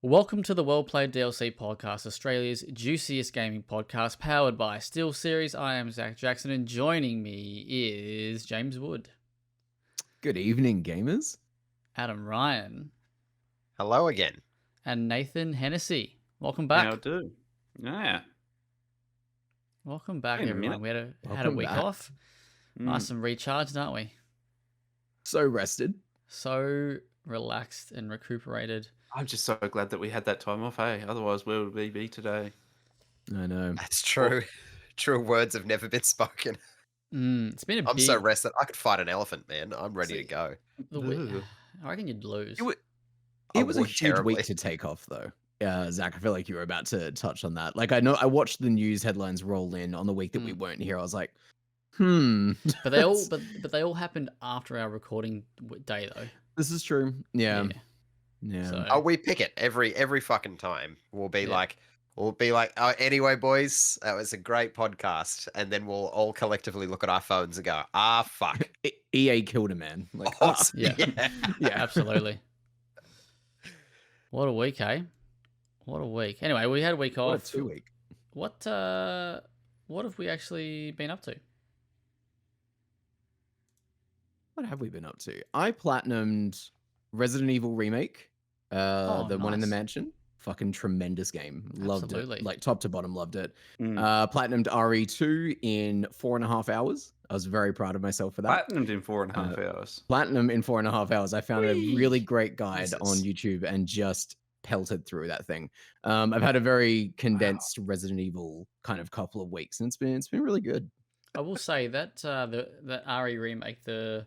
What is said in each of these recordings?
Welcome to the WellPlayed DLC podcast, Australia's juiciest gaming podcast, powered by SteelSeries. I am Zach Jackson, and joining me is James Wood, Good evening, gamers. Adam Ryan, Hello again. and Nathan Hennessy. Welcome How back. do? Yeah. Welcome back, Been a everyone. We had a Welcome week back. off. Nice and recharged, aren't we? So rested. So relaxed and recuperated. I'm just so glad that we had that time off, hey? Otherwise, where would we be today? I know. That's true. True words have never been spoken. It's been a I'm big... so rested. I could fight an elephant, man. I'm ready to go. I reckon you'd lose. It was a would huge terribly. week to take off, though. Zach, I feel like you were about to touch on that. Like, I know I watched the news headlines roll in on the week that we weren't here. I was like, But they all, but they all happened after our recording day, though. This is true. Yeah. So, Oh, we pick it every fucking time. We'll be like, oh, anyway, boys, that was a great podcast, and then we'll all collectively look at our phones and go, fuck. EA killed a man. Like, yeah, yeah, absolutely. What a week, eh? What a week. Anyway, we had a week off. What a 2 week. What have we actually been up to? What have we been up to? I platinumed Resident Evil Remake, the one in the nice. mansion. Fucking tremendous game. Loved Absolutely. it. Like top to bottom, loved it. Platinumed RE2 in 4.5 hours. I was very proud of myself for that. Platinumed in 4.5 hours. Platinum in 4.5 hours. I found a really great guide Jesus. on YouTube and just pelted through that thing. I've had a very condensed Resident Evil kind of couple of weeks, and it's been really good. I will say that the RE remake, I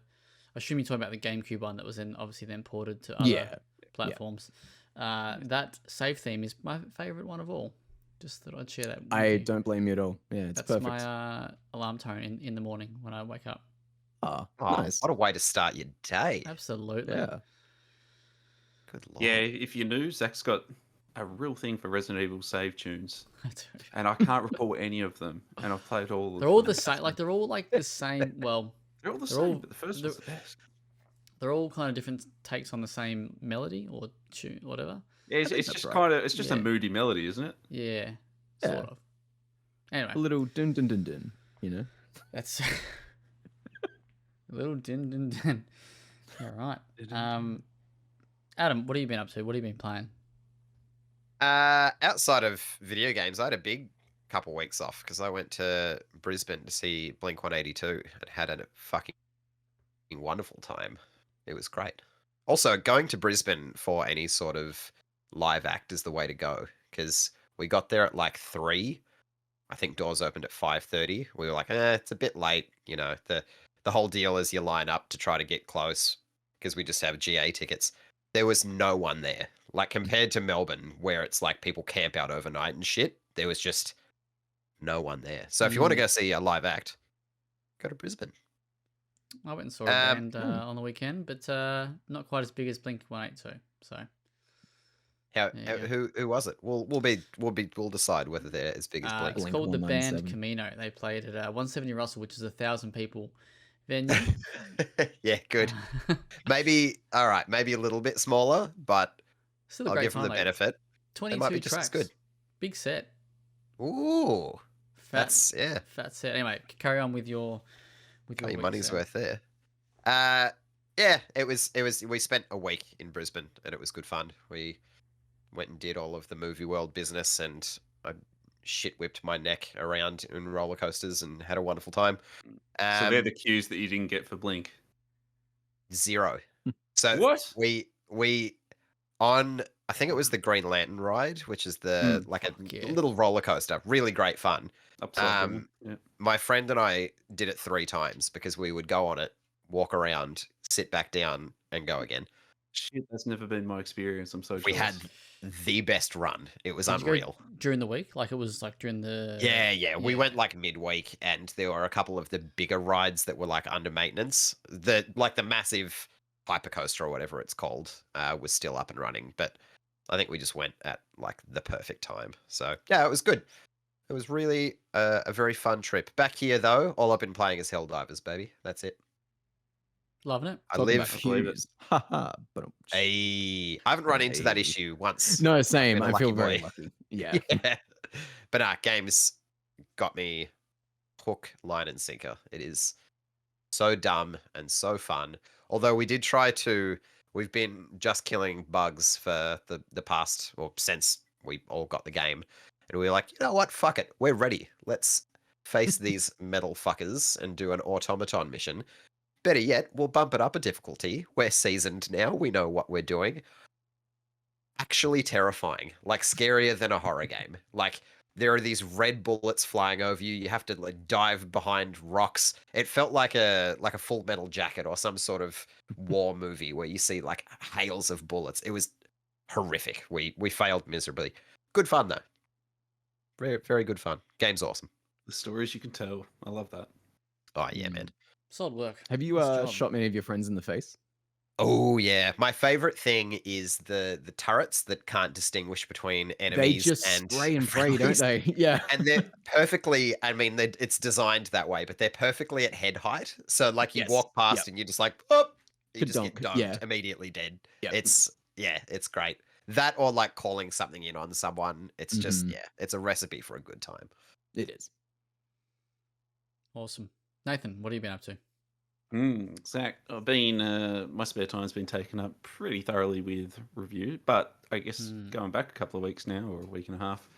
assume you're talking about the GameCube one that was obviously then ported to other platforms. That save theme is my favorite one of all. Just thought I'd share that with I you. don't blame you at all. Yeah, it's That's perfect. my alarm tone in the morning when I wake up. Oh, Oh, nice. what a way to start your day. Absolutely. Yeah. Good lord. Yeah, if you're new, Zach's got a real thing for Resident Evil save tunes. And I can't recall any of them. And I've played all of them. They're all the same. Like they're all like the same. Well, They're all the they're same, all- but the first one's the best. they're all kind of different takes on the same melody or tune, whatever. Yeah, it's that's just right. kind of, it's just a Yeah. moody melody, isn't it? Yeah, Yeah. sort of. Anyway, A little dun dun dun dun, you know? that's a little din din din. All right. Adam, what have you been up to? What have you been playing? Outside of video games, I had a big couple weeks off because I went to Brisbane to see Blink 182 and had a fucking wonderful time. It was great. Also, going to Brisbane for any sort of live act is the way to go because we got there at like 3. I think doors opened at 5:30. We were like, it's a bit late. You know, the whole deal is you line up to try to get close because we just have GA tickets. There was no one there. Like compared to Melbourne, where it's like people camp out overnight and shit, there was just no one there. So if you want to go see a live act, go to Brisbane. I went and saw a band on the weekend, but not quite as big as Blink 182. So Who was it? We'll decide whether they're as big as Blink. it's Blink called the band 197. Camino. They played at 170 Russell, which is 1,000 people venue. Yeah, good. Maybe all right, maybe a little bit smaller, but Still a I'll great give them time. the benefit. It might 22 be just tracks. as good. Big set. Ooh, Fat set. Anyway, carry on with your got your week, money's so. worth there. Yeah, it was. We spent a week in Brisbane, and it was good fun. We went and did all of the movie world business, and I shit whipped my neck around in roller coasters and had a wonderful time. So they're the cues that you didn't get for Blink. 0. So What? we on I think it was the Green Lantern ride, which is the like a yeah. little roller coaster, really great fun. Upside down. Yeah. My friend and I did it 3 times because we would go on it, walk around, sit back down, and go again. Shit, that's never been my experience. I'm so We had jealous. the best run. It was Did you go unreal. during the week? Like it was like during the... Yeah. We went like midweek, and there were a couple of the bigger rides that were like under maintenance. The massive hypercoaster or whatever it's called was still up and running, but I think we just went at like the perfect time. So yeah, it was good. It was really a very fun trip. Back here though, all I've been playing is Helldivers, baby. That's it. Loving it. I Talking about live. believe it. Hughes. Haha. I haven't run into that Hey. issue once. No, same. Been a I feel lucky very boy. lucky. Yeah. Yeah. But games got me hook, line, and sinker. It is so dumb and so fun. Although we've been just killing bugs for the past, or since we all got the game. And we were like, you know what? Fuck it. We're ready. Let's face these metal fuckers and do an automaton mission. Better yet, we'll bump it up a difficulty. We're seasoned now. We know what we're doing. Actually terrifying. Like scarier than a horror game. Like there are these red bullets flying over you. You have to like dive behind rocks. It felt like a Full Metal Jacket or some sort of war movie where you see like hails of bullets. It was horrific. We failed miserably. Good fun though. Very very good fun. Game's awesome. The stories you can tell. I love that. Oh yeah, man. Solid work. Have you Nice job. shot many of your friends in the face? Oh yeah, my favorite thing is the turrets that can't distinguish between They enemies just and spray and pray, don't friendlies. they? Yeah. And they're perfectly. I mean, it's designed that way, but they're perfectly at head height. So like you Yes. walk past and you're just like, oh, you just get Ka-dunk. domed, Yeah. immediately dead. Yep. It's great. That or like calling something in on someone. It's just Mhm. it's a recipe for a good time. It is. Awesome. Nathan, what have you been up to? Zach, I've been my spare time's been taken up pretty thoroughly with review, but I guess going back a couple of weeks now, or a week and a half,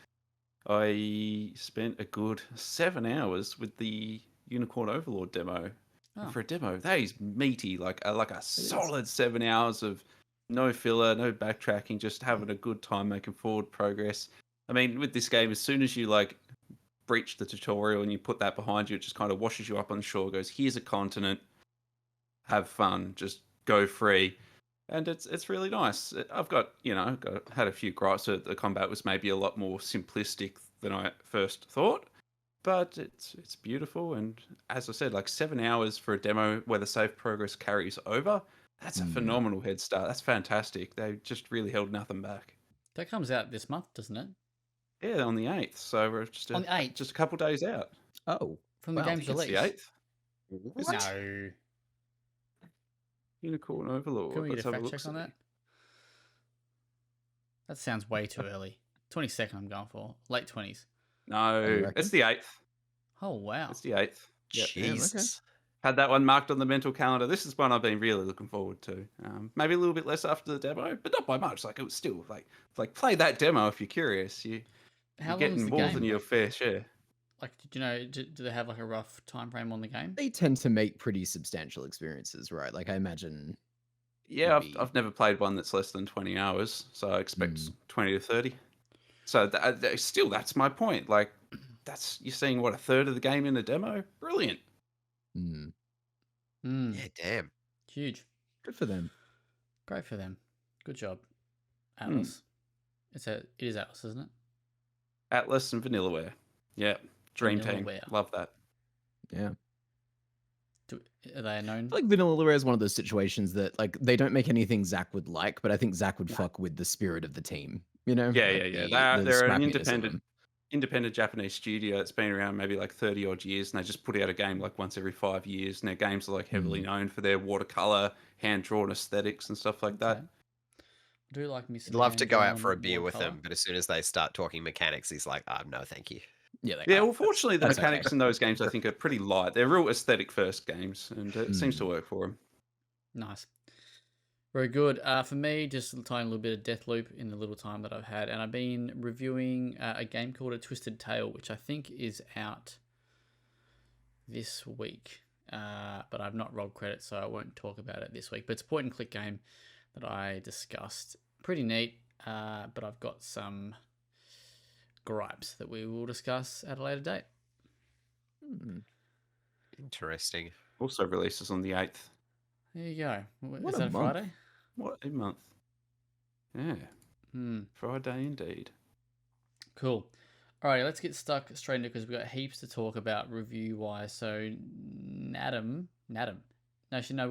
I spent a good 7 hours with the Unicorn Overlord demo. Oh. For a demo, that is meaty, like a solid 7 hours of no filler, no backtracking, just having a good time making forward progress. I mean, with this game, as soon as you like breach the tutorial and you put that behind you, it just kind of washes you up on shore, goes, here's a continent, have fun, just go free. And it's really nice. I've got, had a few gripes that the combat was maybe a lot more simplistic than I first thought, but it's beautiful. And as I said, like 7 hours for a demo where the save progress carries over, that's a phenomenal head start. That's fantastic. They just really held nothing back. That comes out this month, doesn't it? Yeah, on the 8th. So we're just On the 8th? just a couple days out. Oh. From the Wow. game's It's release. the 8th. No. Unicorn Overlord. Can we get Let's a have fact look check on see. that? That sounds way too early. 22nd I'm going for. Late 20s. No, reckon? it's the 8th. Oh, wow. It's the 8th. Yep. Jesus. Had that one marked on the mental calendar. This is one I've been really looking forward to. Maybe a little bit less after the demo, but not by much. Like it was still like play that demo if you're curious. You're How long getting is the more game? than your fair share. Like, do they have like a rough time frame on the game? They tend to make pretty substantial experiences, right? Like I imagine. Yeah, Maybe. I've never played one that's less than 20 hours, so I expect 20 to 30. So still, that's my point. Like, you're seeing what, a third of the game in the demo? Brilliant. Mm. Yeah, damn. Huge. Good for them. Great for them. Good job. Atlas. It is Atlas, isn't it? Atlas and Vanillaware. Yeah, dream team. Vanillaware. Love that. Yeah. Are they known? I feel like Vanillaware is one of those situations that like they don't make anything Zach would like, but I think Zach would fuck with the spirit of the team. You know? Yeah, Like yeah. the They're an scrappiness of them. independent Japanese studio that's been around maybe like 30 odd years, and they just put out a game like once every 5 years, and their games are like heavily known for their watercolor, hand drawn aesthetics and stuff like that. Okay. I do like me. I'd love to go out for a beer with them, but as soon as they start talking mechanics, he's like, no, thank you. Yeah, Yeah, well, fortunately, the that's mechanics okay. in those games I think are pretty light. They're real aesthetic first games, and it seems to work for them. Nice. Very good. For me, just a tiny little bit of Deathloop in the little time that I've had, and I've been reviewing a game called A Twisted Tale, which I think is out this week, but I've not rolled credit, so I won't talk about it this week. But it's a point-and-click game that I discussed. Pretty neat, but I've got some gripes that we will discuss at a later date. Interesting. Also releases on the 8th. There you go. What Is a that month. Friday? What a month. Yeah, Friday indeed. Cool. Alrighty, let's get stuck straight into it because we've got heaps to talk about review-wise. So, Nadam. No, actually, no,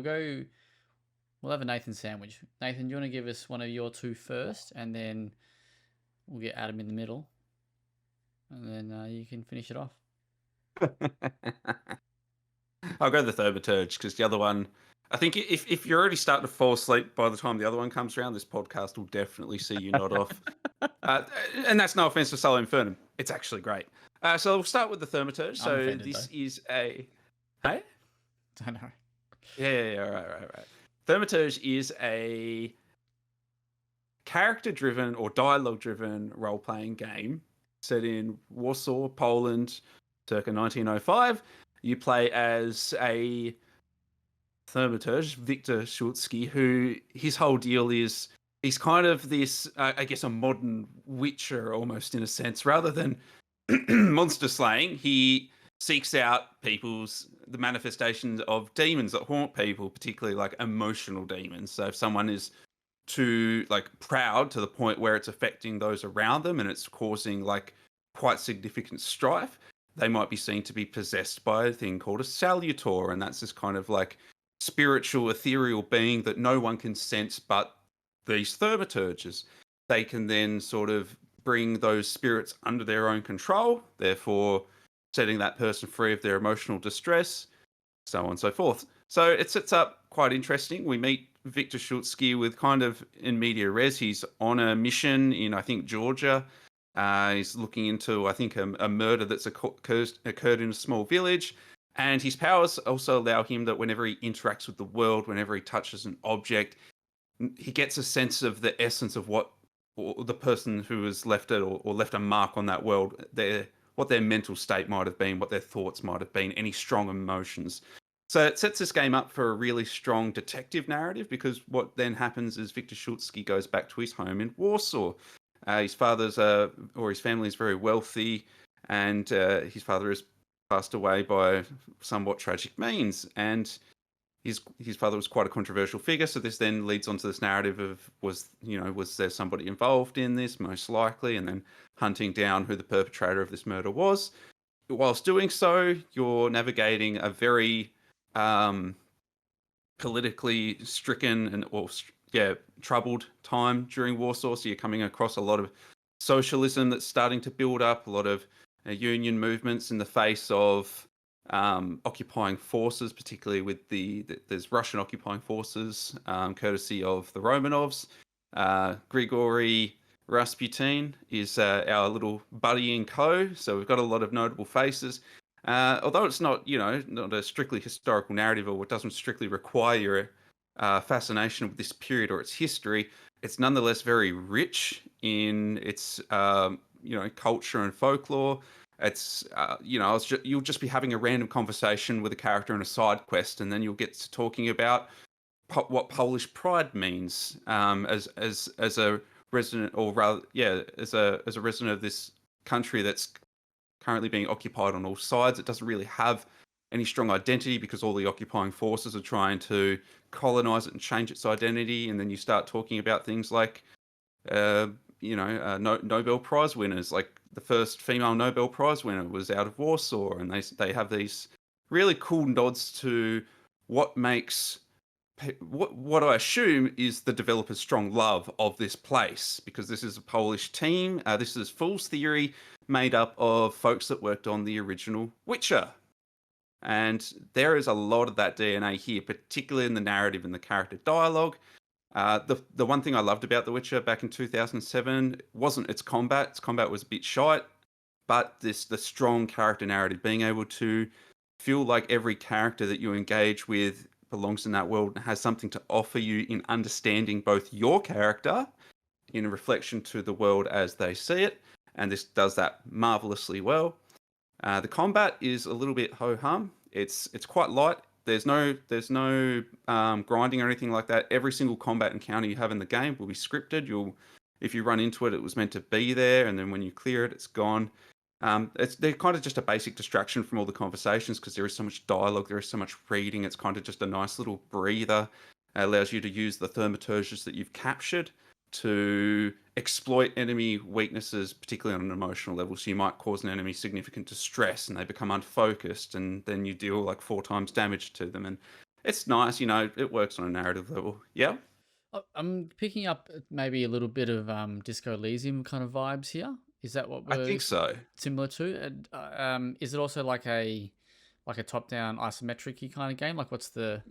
we'll have a Nathan sandwich. Nathan, do you want to give us one of your two first, and then we'll get Adam in the middle, and then you can finish it off. I'll go the Thaumaturge because the other one I think if you're already starting to fall asleep by the time the other one comes around, this podcast will definitely see you nod off. And that's no offense to Solium Infernum. It's actually great. So we'll start with the Thaumaturge. So offended, this though. is a... Hey? I know. Yeah, right. Thaumaturge is a character-driven or dialogue-driven role-playing game set in Warsaw, Poland, circa 1905. You play as a Thaumaturge, Victor Schultzky, who his whole deal is he's kind of this, I guess, a modern Witcher almost in a sense. Rather than monster slaying, he seeks out the manifestations of demons that haunt people, particularly like emotional demons. So if someone is too like proud to the point where it's affecting those around them and it's causing like quite significant strife, they might be seen to be possessed by a thing called a salutor, and that's this kind of like spiritual, ethereal being that no one can sense but these thaumaturges. They can then sort of bring those spirits under their own control, therefore setting that person free of their emotional distress, so on and so forth. So it sets up quite interesting. We meet Victor Schultzky with kind of in media res. He's on a mission in, I think, Georgia. He's looking into, I think, a murder that's occurred in a small village. And his powers also allow him that whenever he interacts with the world, whenever he touches an object, he gets a sense of the essence of what or the person who has left it or left a mark on that world, what their mental state might have been, what their thoughts might have been, any strong emotions. So it sets this game up for a really strong detective narrative, because what then happens is Victor Schultzky goes back to his home in Warsaw. His father's or his family is very wealthy, and his father has passed away by somewhat tragic means, and his father was quite a controversial figure. So this then leads on to this narrative of was there somebody involved in this? Most likely, and then hunting down who the perpetrator of this murder was. Whilst doing so, you're navigating a very politically stricken and troubled time during Warsaw. So you're coming across a lot of socialism that's starting to build up, a lot of union movements in the face of occupying forces, particularly with there's Russian occupying forces, courtesy of the Romanovs. Grigory Rasputin is our little buddy in co. So we've got a lot of notable faces. Although it's not a strictly historical narrative, or it doesn't strictly require fascination with this period or its history, it's nonetheless very rich in its culture and folklore. It's you'll just be having a random conversation with a character in a side quest, and then you'll get to talking about what Polish pride means as a resident, or rather, as a resident of this country that's currently being occupied on all sides. It doesn't really have any strong identity because all the occupying forces are trying to colonize it and change its identity. And then you start talking about things like, Nobel Prize winners. Like the first female Nobel Prize winner was out of Warsaw, and they have these really cool nods to what makes what I assume is the developer's strong love of this place, because this is a Polish team. This is Fool's Theory, made up of folks that worked on the original Witcher. And there is a lot of that DNA here, particularly in the narrative and the character dialogue. The one thing I loved about The Witcher back in 2007 wasn't its combat. Its combat was a bit shite, but the strong character narrative, being able to feel like every character that you engage with belongs in that world and has something to offer you in understanding both your character in reflection to the world as they see it. And this does that marvelously well. The combat is a little bit ho-hum. It's quite light. There's no grinding or anything like that. Every single combat encounter you have in the game will be scripted. If you run into it, it was meant to be there, and then when you clear it, it's gone. They're kind of just a basic distraction from all the conversations, because there is so much dialogue, there is so much reading. It's kind of just a nice little breather. It allows you to use the thaumaturges that you've captured to exploit enemy weaknesses, particularly on an emotional level. So you might cause an enemy significant distress and they become unfocused, and then you deal like 4 times damage to them. And it's nice, it works on a narrative level. Yeah. I'm picking up maybe a little bit of Disco Elysium kind of vibes here. Is that what we're I think so. Similar to? Is it also like a top-down isometric-y kind of game? Like, what's the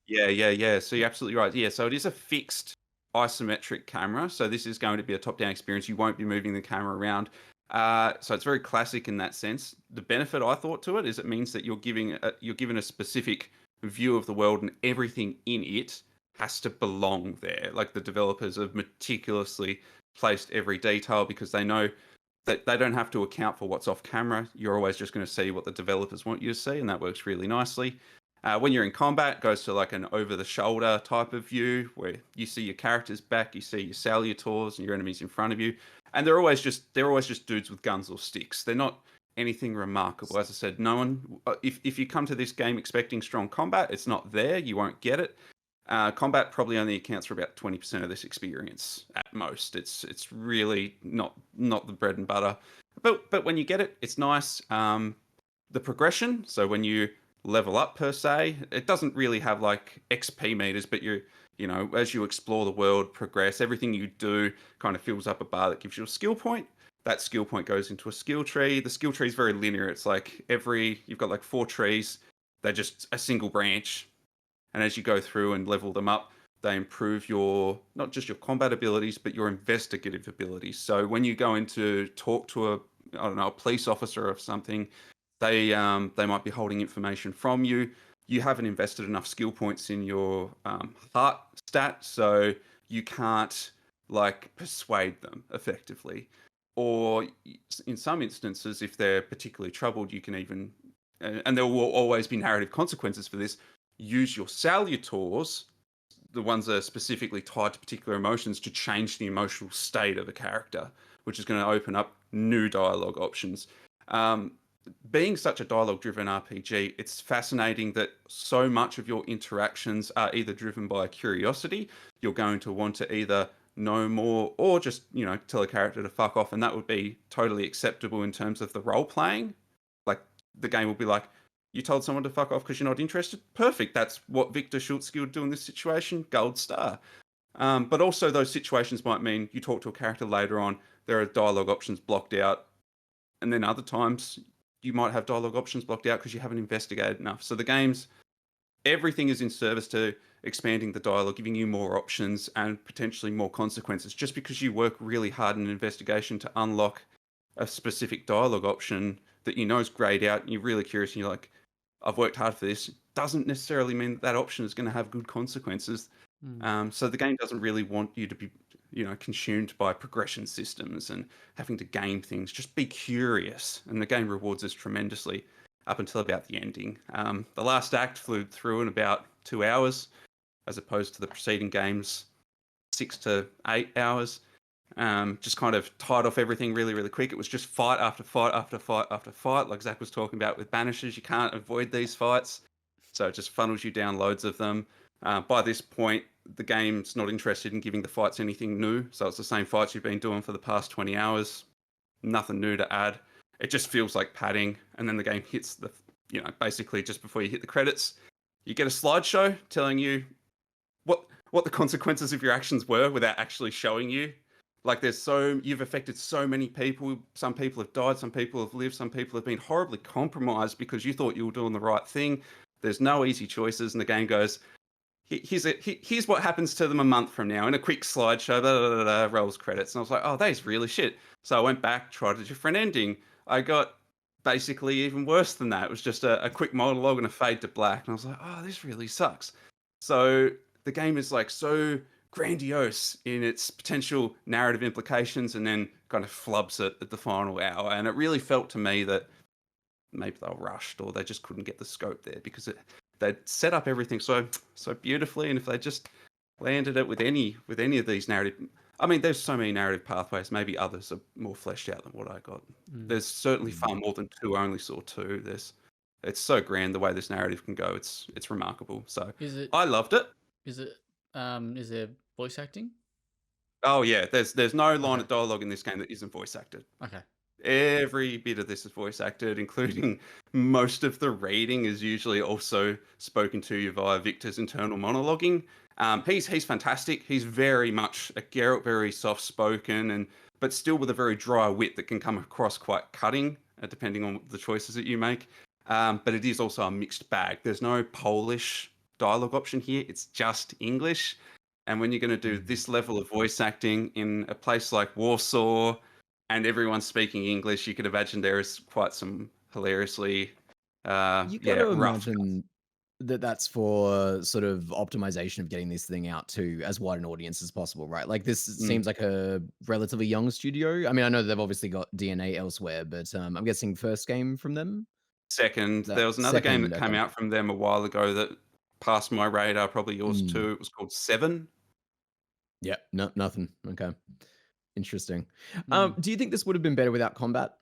Yeah. So you're absolutely right. Yeah, so it is a fixed isometric camera. So this is going to be a top-down experience. You won't be moving the camera around. So it's very classic in that sense. The benefit I thought to it is it means that you're given a specific view of the world, and everything in it has to belong there. Like the developers have meticulously placed every detail because they know that they don't have to account for what's off camera. You're always just going to see what the developers want you to see, and that works really nicely. When you're in combat, it goes to like an over-the-shoulder type of view where you see your character's back, you see your salutors and your enemies in front of you, and they're always just dudes with guns or sticks. They're not anything remarkable. As I said, no one. If you come to this game expecting strong combat, it's not there. You won't get it. Combat probably only accounts for about 20% of this experience at most. It's really not the bread and butter. But when you get it, it's nice. The progression. So when you level up per se, it doesn't really have like XP meters, but as you explore the world, progress, everything you do kind of fills up a bar that gives you a skill point. That skill point goes into a skill tree. The skill tree is very linear. It's like you've got like 4 trees. They're just a single branch. And as you go through and level them up, they improve not just your combat abilities, but your investigative abilities. So when you go in to talk to a police officer or something, they might be holding information from you. You haven't invested enough skill points in your heart stat, so you can't like persuade them effectively. Or in some instances, if they're particularly troubled, you can even, and there will always be narrative consequences for this, use your salutors, the ones that are specifically tied to particular emotions, to change the emotional state of a character, which is going to open up new dialogue options. Being such a dialogue-driven RPG, it's fascinating that so much of your interactions are either driven by curiosity. You're going to want to either know more or just, tell a character to fuck off, and that would be totally acceptable in terms of the role-playing. Like, the game will be like, you told someone to fuck off because you're not interested? Perfect. That's what Victor Schultzke would do in this situation. Gold star. But also those situations might mean you talk to a character later on, there are dialogue options blocked out. And then other times you might have dialogue options blocked out because you haven't investigated enough. So everything is in service to expanding the dialogue, giving you more options and potentially more consequences. Just because you work really hard in an investigation to unlock a specific dialogue option that is grayed out and you're really curious and you're like, I've worked hard for this, doesn't necessarily mean that option is going to have good consequences. So the game doesn't really want you to be, consumed by progression systems and having to game things. Just be curious, and the game rewards us tremendously up until about the ending. The last act flew through in about 2 hours, as opposed to the preceding games 6 to 8 hours. Just kind of tied off everything really, really quick. It was just fight after fight after fight after fight, like Zach was talking about with Banishers. You can't avoid these fights, so it just funnels you down loads of them. By this point, the game's not interested in giving the fights anything new, so it's the same fights you've been doing for the past 20 hours. Nothing new to add. It just feels like padding, and then the game hits basically just before you hit the credits, you get a slideshow telling you what the consequences of your actions were without actually showing you. Like you've affected so many people. Some people have died, some people have lived, some people have been horribly compromised because you thought you were doing the right thing. There's no easy choices, and the game goes, here's what happens to them a month from now in a quick slideshow, rolls credits. And I was like, oh, that is really shit. So I went back, tried a different ending. I got basically even worse than that. It was just a quick monologue and a fade to black. And I was like, oh, this really sucks. So the game is like so grandiose in its potential narrative implications and then kind of flubs it at the final hour. And it really felt to me that maybe they were rushed or they just couldn't get the scope there because they'd set up everything so beautifully. And if they just landed it with any of these narrative, I mean, there's so many narrative pathways. Maybe others are more fleshed out than what I got. There's certainly far more than 2. I only saw 2. It's so grand the way this narrative can go. It's remarkable. So I loved it. Is there voice acting? Oh yeah, there's no line of dialogue in this game that isn't voice acted. Okay. Every bit of this is voice acted, including most of the reading is usually also spoken to you via Victor's internal monologuing. He's fantastic. He's very much a Geralt, very soft spoken, but still with a very dry wit that can come across quite cutting, depending on the choices that you make. But it is also a mixed bag. There's no Polish dialogue option here. It's just English. And when you're going to do this level of voice acting in a place like Warsaw and everyone's speaking English, you could imagine there is quite some hilariously, You got to rough. imagine that that's for sort of optimization of getting this thing out to as wide an audience as possible, right? Like this seems like a relatively young studio. I mean, I know they've obviously got DNA elsewhere, but I'm guessing first game from them. Second, That there was another game that came okay. out from them a while ago that passed my radar, probably yours too. It was called Seven. Yeah, no, nothing. Okay, interesting. Mm. Do you think this would have been better without combat?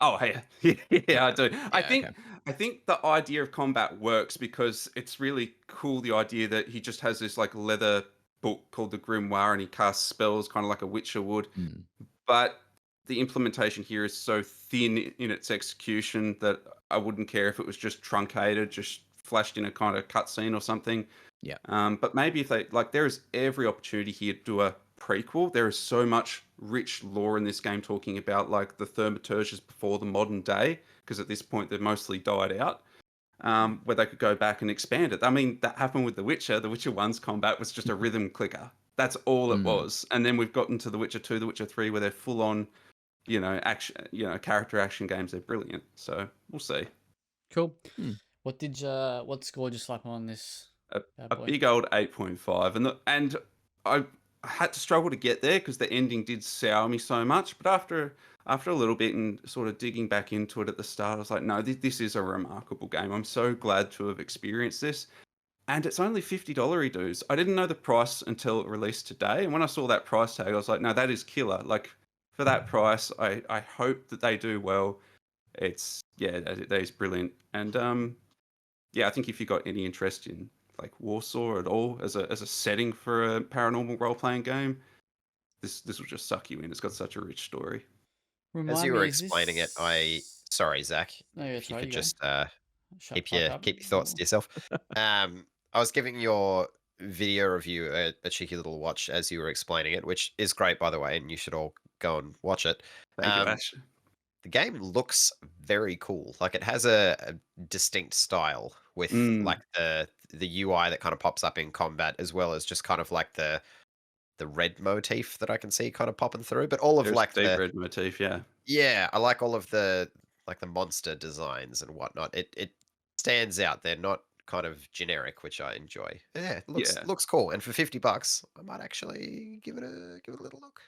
Oh, hey, yeah, I do. I okay. think the idea of combat works because it's really cool. The idea that he just has this like leather book called the Grimoire and he casts spells kind of like a Witcher would. But the implementation here is so thin in its execution that I wouldn't care if it was just truncated, just flashed in a kind of cutscene or something. Yeah. But maybe if they like, there is every opportunity here to do a prequel. There is so much rich lore in this game talking about like the Thaumaturges before the modern day, because at this point they've mostly died out. Where they could go back and expand it. I mean, that happened with The Witcher. The Witcher 1's combat was just a rhythm clicker. That's all it was. And then we've gotten to The Witcher 2, The Witcher 3, where they're full on, action, character action games. They're brilliant. So we'll see. Cool. What score did you slap on this? A big old 8.5, and I had to struggle to get there because the ending did sour me so much. But after a little bit and sort of digging back into it at the start, I was like, no, this is a remarkable game. I'm so glad to have experienced this. And it's only $50 dues. I didn't know the price until it released today. And when I saw that price tag, I was like, no, that is killer. Like for that price, I hope that they do well. That is brilliant. And I think if you got any interest in like Warsaw at all as a setting for a paranormal role playing game, this will just suck you in. It's got such a rich story. As you were explaining it, sorry, Zach, No, if you could just keep keep your thoughts to yourself. I was giving your video review a cheeky little watch as you were explaining it, which is great, by the way, and you should all go and watch it. Thank you, Ash. The game looks very cool. Like it has a distinct style with like the UI that kind of pops up in combat, as well as just kind of like the red motif that I can see kind of popping through. But all of There's like deep red motif, yeah, I like all of the like the monster designs and whatnot. It stands out. They're not kind of generic, which I enjoy. Yeah, it looks cool. And for $50, I might actually give it a little look.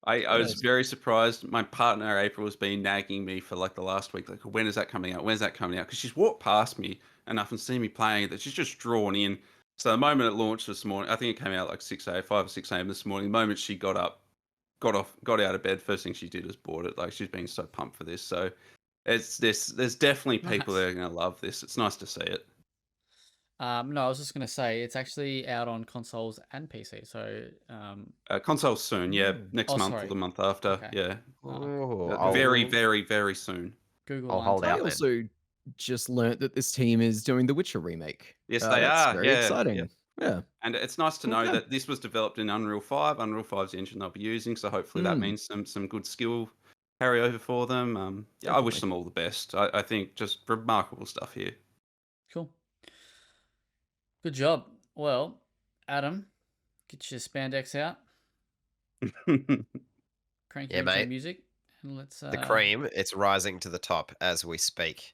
I was very surprised. My partner April has been nagging me for like the last week, like, when is that coming out? When's that coming out? Because she's walked past me enough and seen me playing it that she's just drawn in. So the moment it launched this morning, I think it came out like 5 or 6 a.m. this morning. The moment she got out of bed, first thing she did was bought it. Like she's been so pumped for this. So there's definitely people that are going to love this. It's nice to see it. No, I was just gonna say it's actually out on consoles and PC. So consoles soon, next month or the month after, very, very, very soon. Google. I'll hold out. I also just learnt that this team is doing the Witcher remake. Yes, they are. Very exciting. Yeah, and it's nice to know that this was developed in Unreal 5. Unreal 5's the engine they'll be using, so hopefully that means some good skill carry over for them. I wish them all the best. I think just remarkable stuff here. Cool. Good job. Well, Adam, get your spandex out. Crank your intro music, and let's. The cream, it's rising to the top as we speak.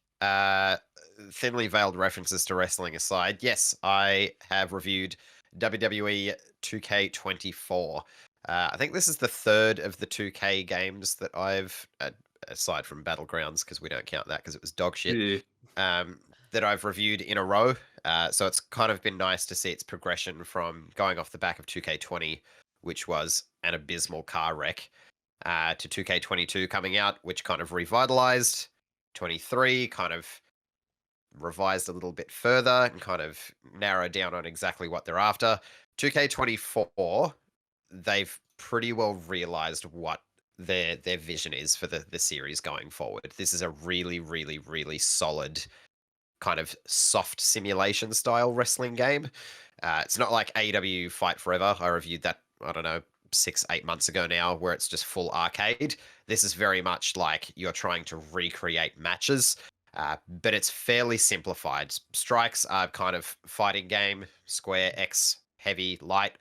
Thinly veiled references to wrestling aside, yes, I have reviewed WWE 2K24. I think this is the third of the 2K games that I've, aside from Battlegrounds, because we don't count that because it was dog shit, that I've reviewed in a row. So it's kind of been nice to see its progression from going off the back of 2K20, which was an abysmal car wreck, to 2K22 coming out, which kind of revitalized. 23 kind of revised a little bit further and kind of narrowed down on exactly what they're after. 2K24, they've pretty well realized what their vision is for the series going forward. This is a really, really, really solid kind of soft simulation style wrestling game. It's not like AEW Fight Forever. I reviewed that, I don't know, 6-8 months ago now, where it's just full arcade. This is very much like you're trying to recreate matches. but it's fairly simplified. Strikes are kind of fighting game, square, X, heavy, light.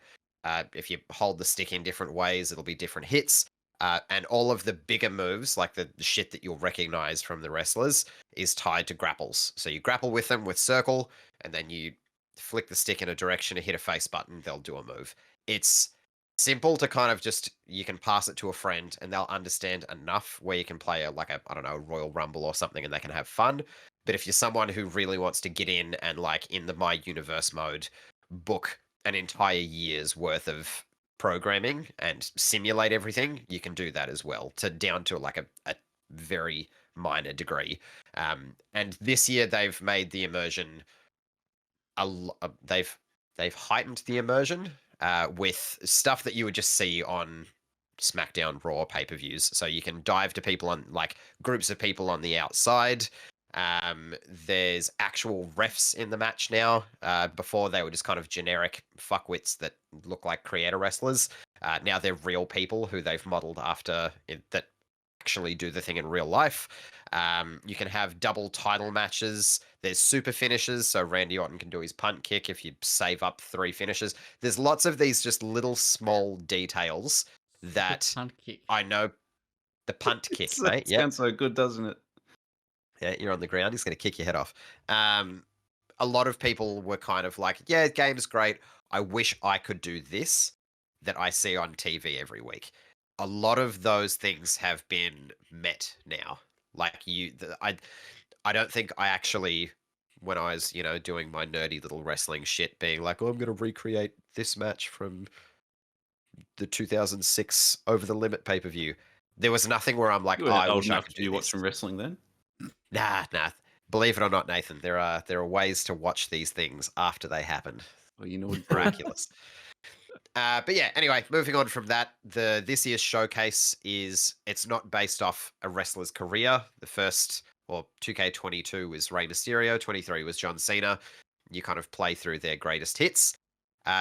If you hold the stick in different ways, it'll be different hits. And all of the bigger moves, like the shit that you'll recognize from the wrestlers, is tied to grapples. So you grapple with them with circle, and then you flick the stick in a direction and hit a face button, they'll do a move. It's simple to kind of just, you can pass it to a friend and they'll understand enough where you can play I don't know, Royal Rumble or something and they can have fun. But if you're someone who really wants to get in and like in the My Universe mode, book an entire year's worth of programming and simulate everything, you can do that as well, to down to like a very minor degree. And this year they've made the immersion they've heightened the immersion with stuff that you would just see on SmackDown, Raw pay-per-views. So you can dive to people on like groups of people on the outside. There's actual refs in the match now. Before they were just kind of generic fuckwits that look like creator wrestlers. Now they're real people who they've modeled after that actually do the thing in real life. You can have double title matches. There's super finishes, so Randy Orton can do his punt kick if you save up 3 finishes. There's lots of these just little small details that punt kick. I know. The punt kick, mate. It sounds so good, doesn't it? Yeah, you're on the ground. He's going to kick your head off. A lot of people were kind of like, yeah, game's great. I wish I could do this that I see on TV every week. A lot of those things have been met now. Like I don't think I actually, when I was, doing my nerdy little wrestling shit, being like, oh, I'm going to recreate this match from the 2006 Over the Limit pay-per-view. There was nothing where I'm like, You were I old wish I enough could to do be this. watching wrestling then? Nah. Believe it or not, Nathan, there are ways to watch these things after they happen. Well, you know what? Miraculous. But yeah, anyway, moving on from that, this year's showcase it's not based off a wrestler's career. The first, or 2K22 was Rey Mysterio, 23 was John Cena. You kind of play through their greatest hits.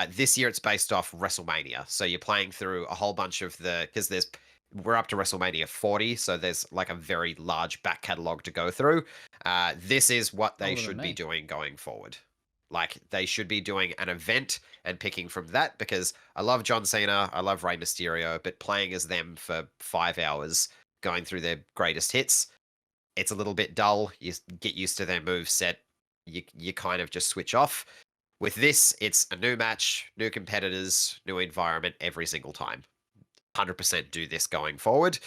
This year it's based off WrestleMania. So you're playing through a whole bunch of because we're up to WrestleMania 40, so there's like a very large back catalog to go through. This is what they should be doing going forward. Like, they should be doing an event and picking from that, because I love John Cena, I love Rey Mysterio, but playing as them for 5 hours, going through their greatest hits, it's a little bit dull. You get used to their move set. You kind of just switch off. With this, it's a new match, new competitors, new environment every single time. 100% do this going forward.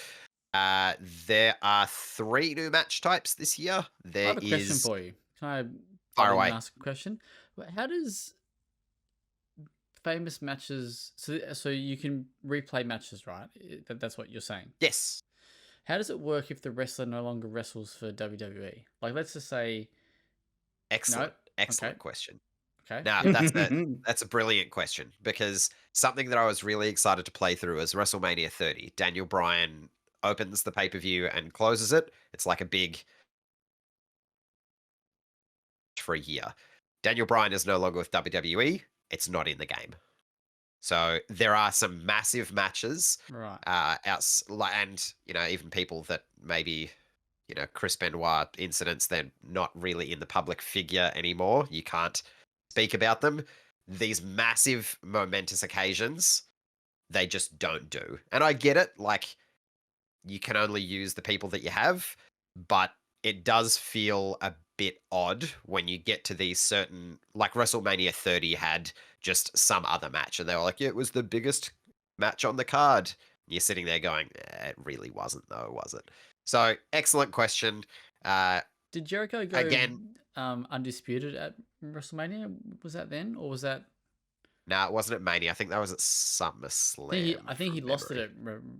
There are 3 new match types this year. I have a question for you. Can I fire away. Ask a question? How does famous matches? So you can replay matches, right? That's what you're saying. Yes. How does it work if the wrestler no longer wrestles for WWE? Like, let's just say. Excellent Okay. question. Okay. Now, that's a brilliant question, because something that I was really excited to play through is WrestleMania 30. Daniel Bryan opens the pay-per-view and closes it. It's like a big for a year. Daniel Bryan is no longer with WWE. It's not in the game. So there are some massive matches. Right. And, even people that maybe, Chris Benoit incidents, they're not really in the public figure anymore. You can't speak about them. These massive momentous occasions, they just don't do. And I get it. Like, you can only use the people that you have, but it does feel a bit odd when you get to these certain, like WrestleMania 30 had just some other match and they were like, yeah, it was the biggest match on the card. You're sitting there going, it really wasn't though, was it? So, excellent question. Did Jericho go again undisputed at WrestleMania? Was that then, or was that? No, it wasn't at Mania. I think that was at SummerSlam. I think he lost it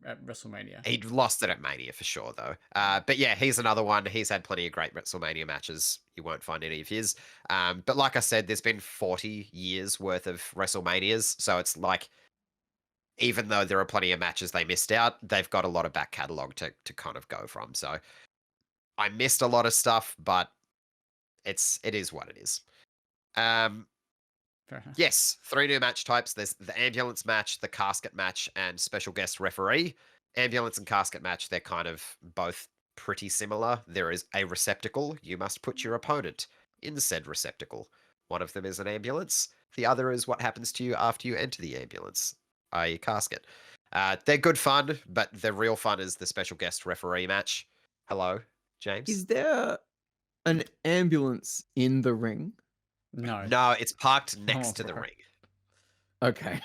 at WrestleMania. He lost it at Mania for sure, though. But yeah, he's another one. He's had plenty of great WrestleMania matches. You won't find any of his. But like I said, there's been 40 years worth of WrestleManias. So it's like, even though there are plenty of matches they missed out, they've got a lot of back catalog to kind of go from. So I missed a lot of stuff, but it is what it is. Yes, 3 new match types. There's the ambulance match, the casket match, and special guest referee. Ambulance and casket match, they're kind of both pretty similar. There is a receptacle. You must put your opponent in said receptacle. One of them is an ambulance. The other is what happens to you after you enter the ambulance, i.e. casket. They're good fun, but the real fun is the special guest referee match. Hello, James? Is there an ambulance in the ring? No. No, it's parked next Oh, to the bro. ring. Okay.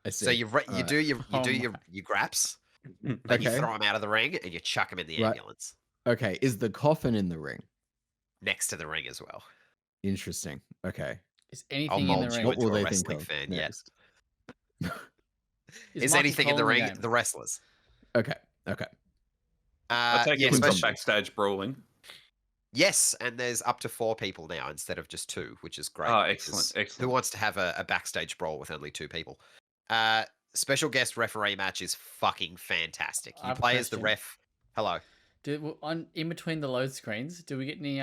I see. So you Alright. do your Oh your graps, then you Okay. throw them out of the ring and you chuck them in the Right. ambulance Okay. Is the coffin in the ring? next to the ring as well. Interesting. Okay. Is I'll anything in mold the you ring? What into will a they think wrestling of fan. next? Is Michael anything in Cole the ring game? the wrestlers? Okay. Okay. I take yeah, it we've got especially- backstage brawling. Yes, and there's up to 4 people now instead of just 2, which is great. Oh, because excellent, Who excellent. wants to have a backstage brawl with only 2 people? Special guest referee match is fucking fantastic. I You have a play as the question. ref. Hello. In between the load screens, do we get any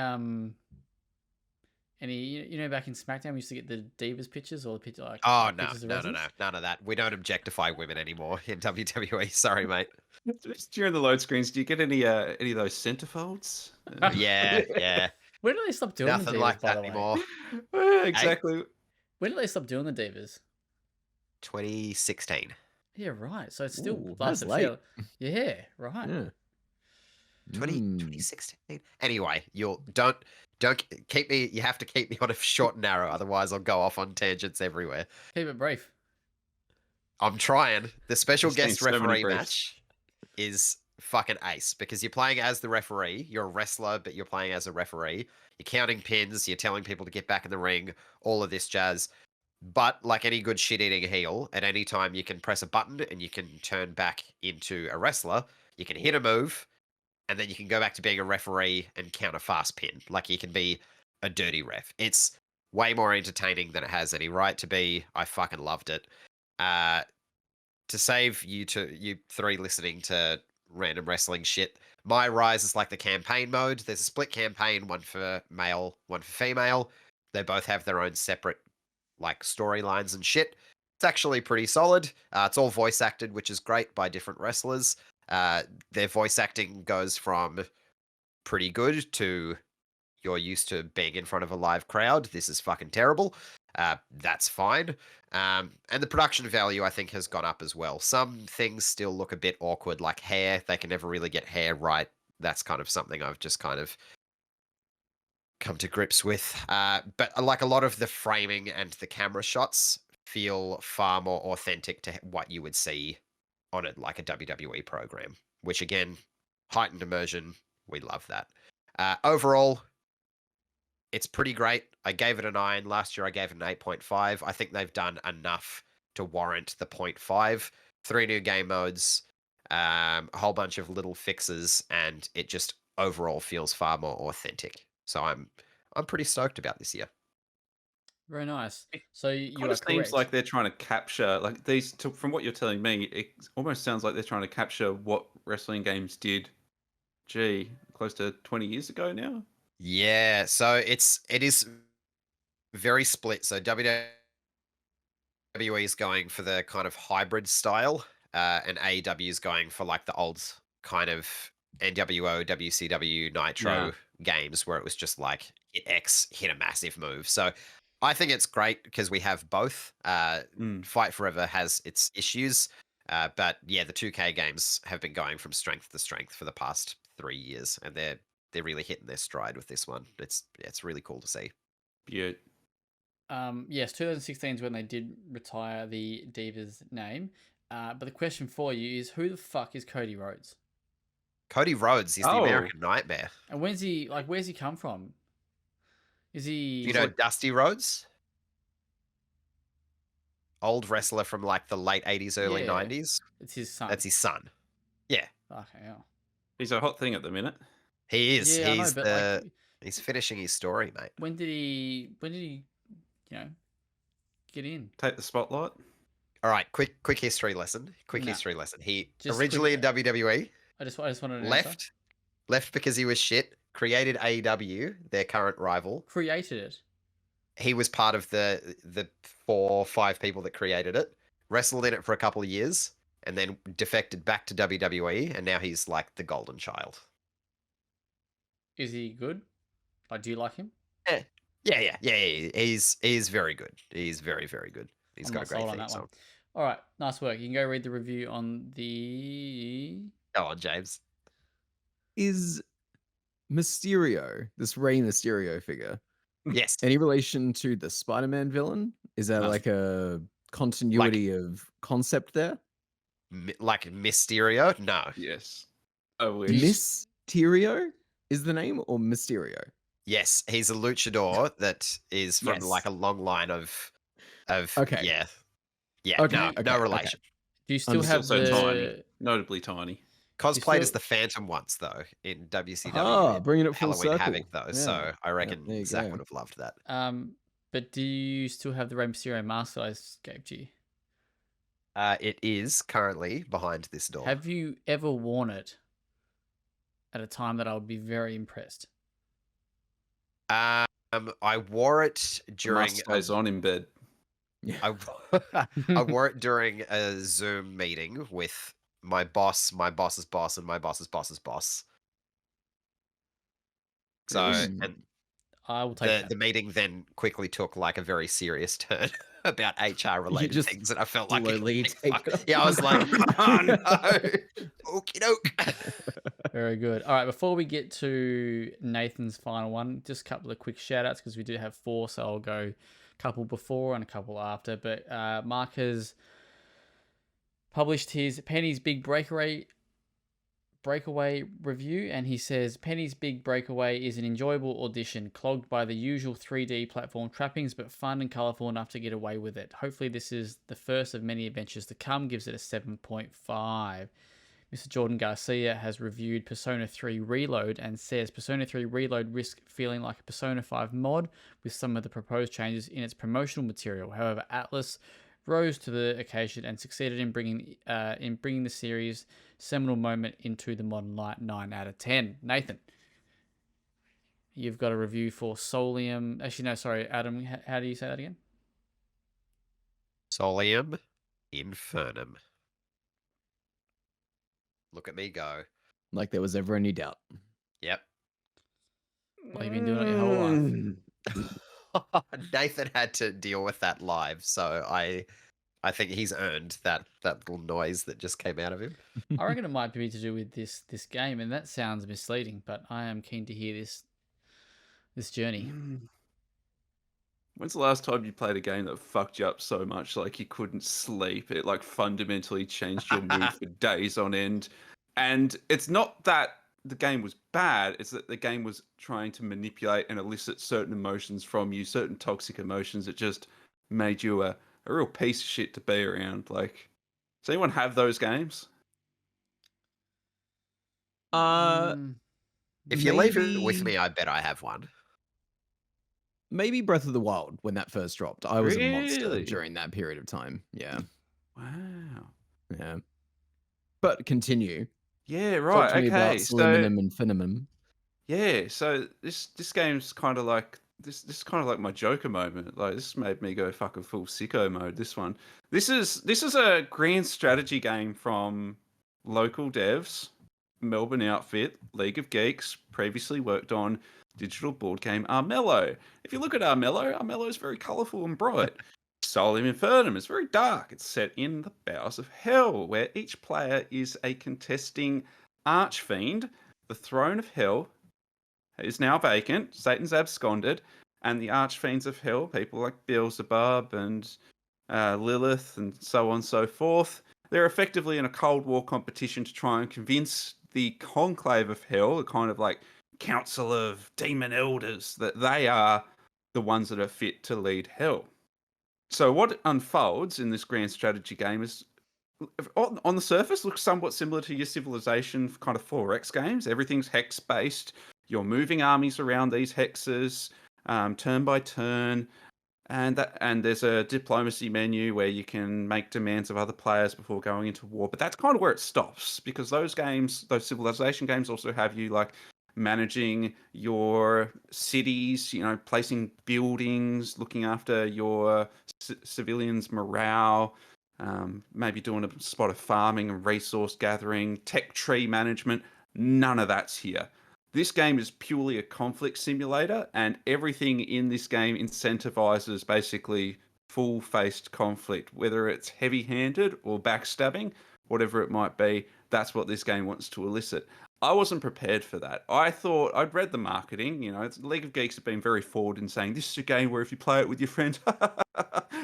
you know back in Smackdown we used to get the Divas pictures or the picture like Oh no, pictures of no, wrestlers? none of that. We don't objectify women anymore in WWE. Sorry, mate. During the load screens, do you get any of those centerfolds? Yeah. When did they stop doing Nothing the Divas, like by that the way? anymore. Exactly. When did they stop doing the Divas? 2016. Yeah, right. So it's still Ooh, lasted that's late. Yeah, right. Yeah. 2016. Anyway, don't keep me. You have to keep me on a short and narrow, otherwise I'll go off on tangents everywhere. Keep it brief. I'm trying. The special I've seen guest so many referee briefs. match is fucking ace because you're playing as the referee. You're a wrestler, but you're playing as a referee. You're counting pins. You're telling people to get back in the ring. All of this jazz. But like any good shit-eating heel, at any time you can press a button and you can turn back into a wrestler. You can hit a move, and then you can go back to being a referee and count a fast pin. Like you can be a dirty ref. It's way more entertaining than it has any right to be. I fucking loved it. To save you 3 listening to random wrestling shit, my Rise is like the campaign mode. There's a split campaign, one for male, one for female. They both have their own separate like storylines and shit. It's actually pretty solid. It's all voice acted, which is great by different wrestlers. Their voice acting goes from pretty good to you're used to being in front of a live crowd. This is fucking terrible. That's fine. And the production value, I think, has gone up as well. Some things still look a bit awkward, like hair. They can never really get hair right. That's kind of something I've just kind of come to grips with. But like a lot of the framing and the camera shots feel far more authentic to what you would see on it, like a WWE program, which again, heightened immersion. We love that. Overall, it's pretty great. I gave it a 9. Last year I gave it an 8.5. I think they've done enough to warrant the 0.5. 3 new game modes, a whole bunch of little fixes, and it just overall feels far more authentic. So I'm pretty stoked about this year. Very nice. So you Kind are of seems correct. like they're trying to capture like these. From what you're telling me, it almost sounds like they're trying to capture what wrestling games did. Gee, close to 20 years ago now. Yeah, so it is very split. So WWE is going for the kind of hybrid style, and AEW is going for like the old kind of NWO, WCW, Nitro games where it was just like hit X, hit a massive move. So I think it's great because we have both. Fight Forever has its issues, but yeah, the 2K games have been going from strength to strength for the past 3 years, and they're really hitting their stride with this one. It's really cool to see. Yeah. Yes, 2016 is when they did retire the Divas name. But the question for you is, who the fuck is Cody Rhodes? Cody Rhodes is the American Nightmare. And where's he come from? Is he... You know Dusty Rhodes? Old wrestler from like the late 80s, early 90s. It's his son. That's his son. Yeah. Okay, yeah. He's a hot thing at the minute. He is. Yeah, I know, but like, he's finishing his story, mate. When did he, get in? Take the spotlight. All right, quick history lesson. History lesson. He Just originally in WWE. I just wanted to left because he was shit. Created AEW, their current rival. Created it. He was part of the 4 or 5 people that created it. Wrestled in it for a couple of years, and then defected back to WWE, and now he's like the golden child. Is he good? Like, do you like him? Yeah. He's very good. He's very, very good. He's I'm got a not great sold on theme that one. song. All right, nice work. You can go read the review on the. Go on, James. Is Mysterio, this Rey Mysterio figure, Yes. any relation to the Spider-Man villain? Is there No. like a continuity of concept there? Like Mysterio? No. Yes. I wish. Mysterio is the name, or Mysterio? Yes, he's a luchador that is from Yes. like a long line of Okay. yeah. Okay, No okay. relation. Do you still Understood. have So the? tiny, notably tiny. Cosplayed as still- the Phantom once though in WCW Ah, in bringing it full Halloween circle. Havoc though, so Yeah. I reckon there you Zach go. would have loved that. But do you still have the Rey Mysterio mask that I gave to you? It is currently behind this door. Have you ever worn it at a time that I would be very impressed? I wore it The during mask stays on in bed. Yeah. I wore it during a Zoom meeting with my boss, my boss's boss, and my boss's boss's boss. So Mm. and I will take the meeting then quickly took like a very serious turn about HR related just things, and I felt like slowly take it. yeah, I was like, oh no, okie doke. Very good. All right, before we get to Nathan's final one, just a couple of quick shout outs because we do have 4, so I'll go a couple before and a couple after. But Mark has published his Penny's Big Breakaway review, and he says Penny's Big Breakaway is an enjoyable audition, clogged by the usual 3D platform trappings, but fun and colourful enough to get away with it. Hopefully this is the first of many adventures to come. Gives it a 7.5. Mr. Jordan Garcia has reviewed Persona 3 Reload and says Persona 3 Reload risks feeling like a Persona 5 mod with some of the proposed changes in its promotional material. However, Atlas rose to the occasion and succeeded in bringing the series' seminal moment into the modern light. 9 out of 10. Nathan, you've got a review for Solium. Actually, no, sorry, Adam. How do you say that again? Solium Infernum. Look at me go. Like there was ever any doubt. Yep. Well, you've been doing it your whole life. Nathan had to deal with that live, so I think he's earned that little noise that just came out of him. I reckon it might be to do with this game, and that sounds misleading, but I am keen to hear this journey. When's the last time you played a game that fucked you up so much like you couldn't sleep? It like fundamentally changed your mood for days on end. And it's not that the game was bad, it's that the game was trying to manipulate and elicit certain emotions from you, certain toxic emotions that just made you a real piece of shit to be around. Like, does anyone have those games? If you leave it with me, I bet I have one. Maybe Breath of the Wild when that first dropped. I was a monster Really? during that period of time. Yeah. Wow. Yeah. But continue. Yeah, Talk right. to me about Okay. So Solium Infernum. yeah, so this game's kind of like this is kind of like my Joker moment. Like this made me go fucking full sicko mode. This one. This is a grand strategy game from local devs, Melbourne outfit, League of Geeks. Previously worked on digital board game Armello. If you look at Armello is very colourful and bright. Soilum Infernum is very dark. It's set in the bowels of hell, where each player is a contesting archfiend. The throne of hell is now vacant. Satan's absconded, and the archfiends of hell, people like Beelzebub and Lilith and so on and so forth, they're effectively in a Cold War competition to try and convince the conclave of hell, the kind of like council of demon elders, that they are the ones that are fit to lead hell. So what unfolds in this grand strategy game is, on the surface, looks somewhat similar to your Civilization kind of 4X games. Everything's hex based. You're moving armies around these hexes, turn by turn, and there's a diplomacy menu where you can make demands of other players before going into war. But that's kind of where it stops, because those games, those Civilization games, also have you like managing your cities, you know, placing buildings, looking after your civilians' morale, maybe doing a spot of farming and resource gathering, tech tree management. None of that's here. This game is purely a conflict simulator, and everything in this game incentivizes basically full-faced conflict, whether it's heavy-handed or backstabbing, whatever it might be. That's what this game wants to elicit. I wasn't prepared for that. I thought I'd read the marketing. League of Geeks have been very forward in saying this is a game where if you play it with your friends,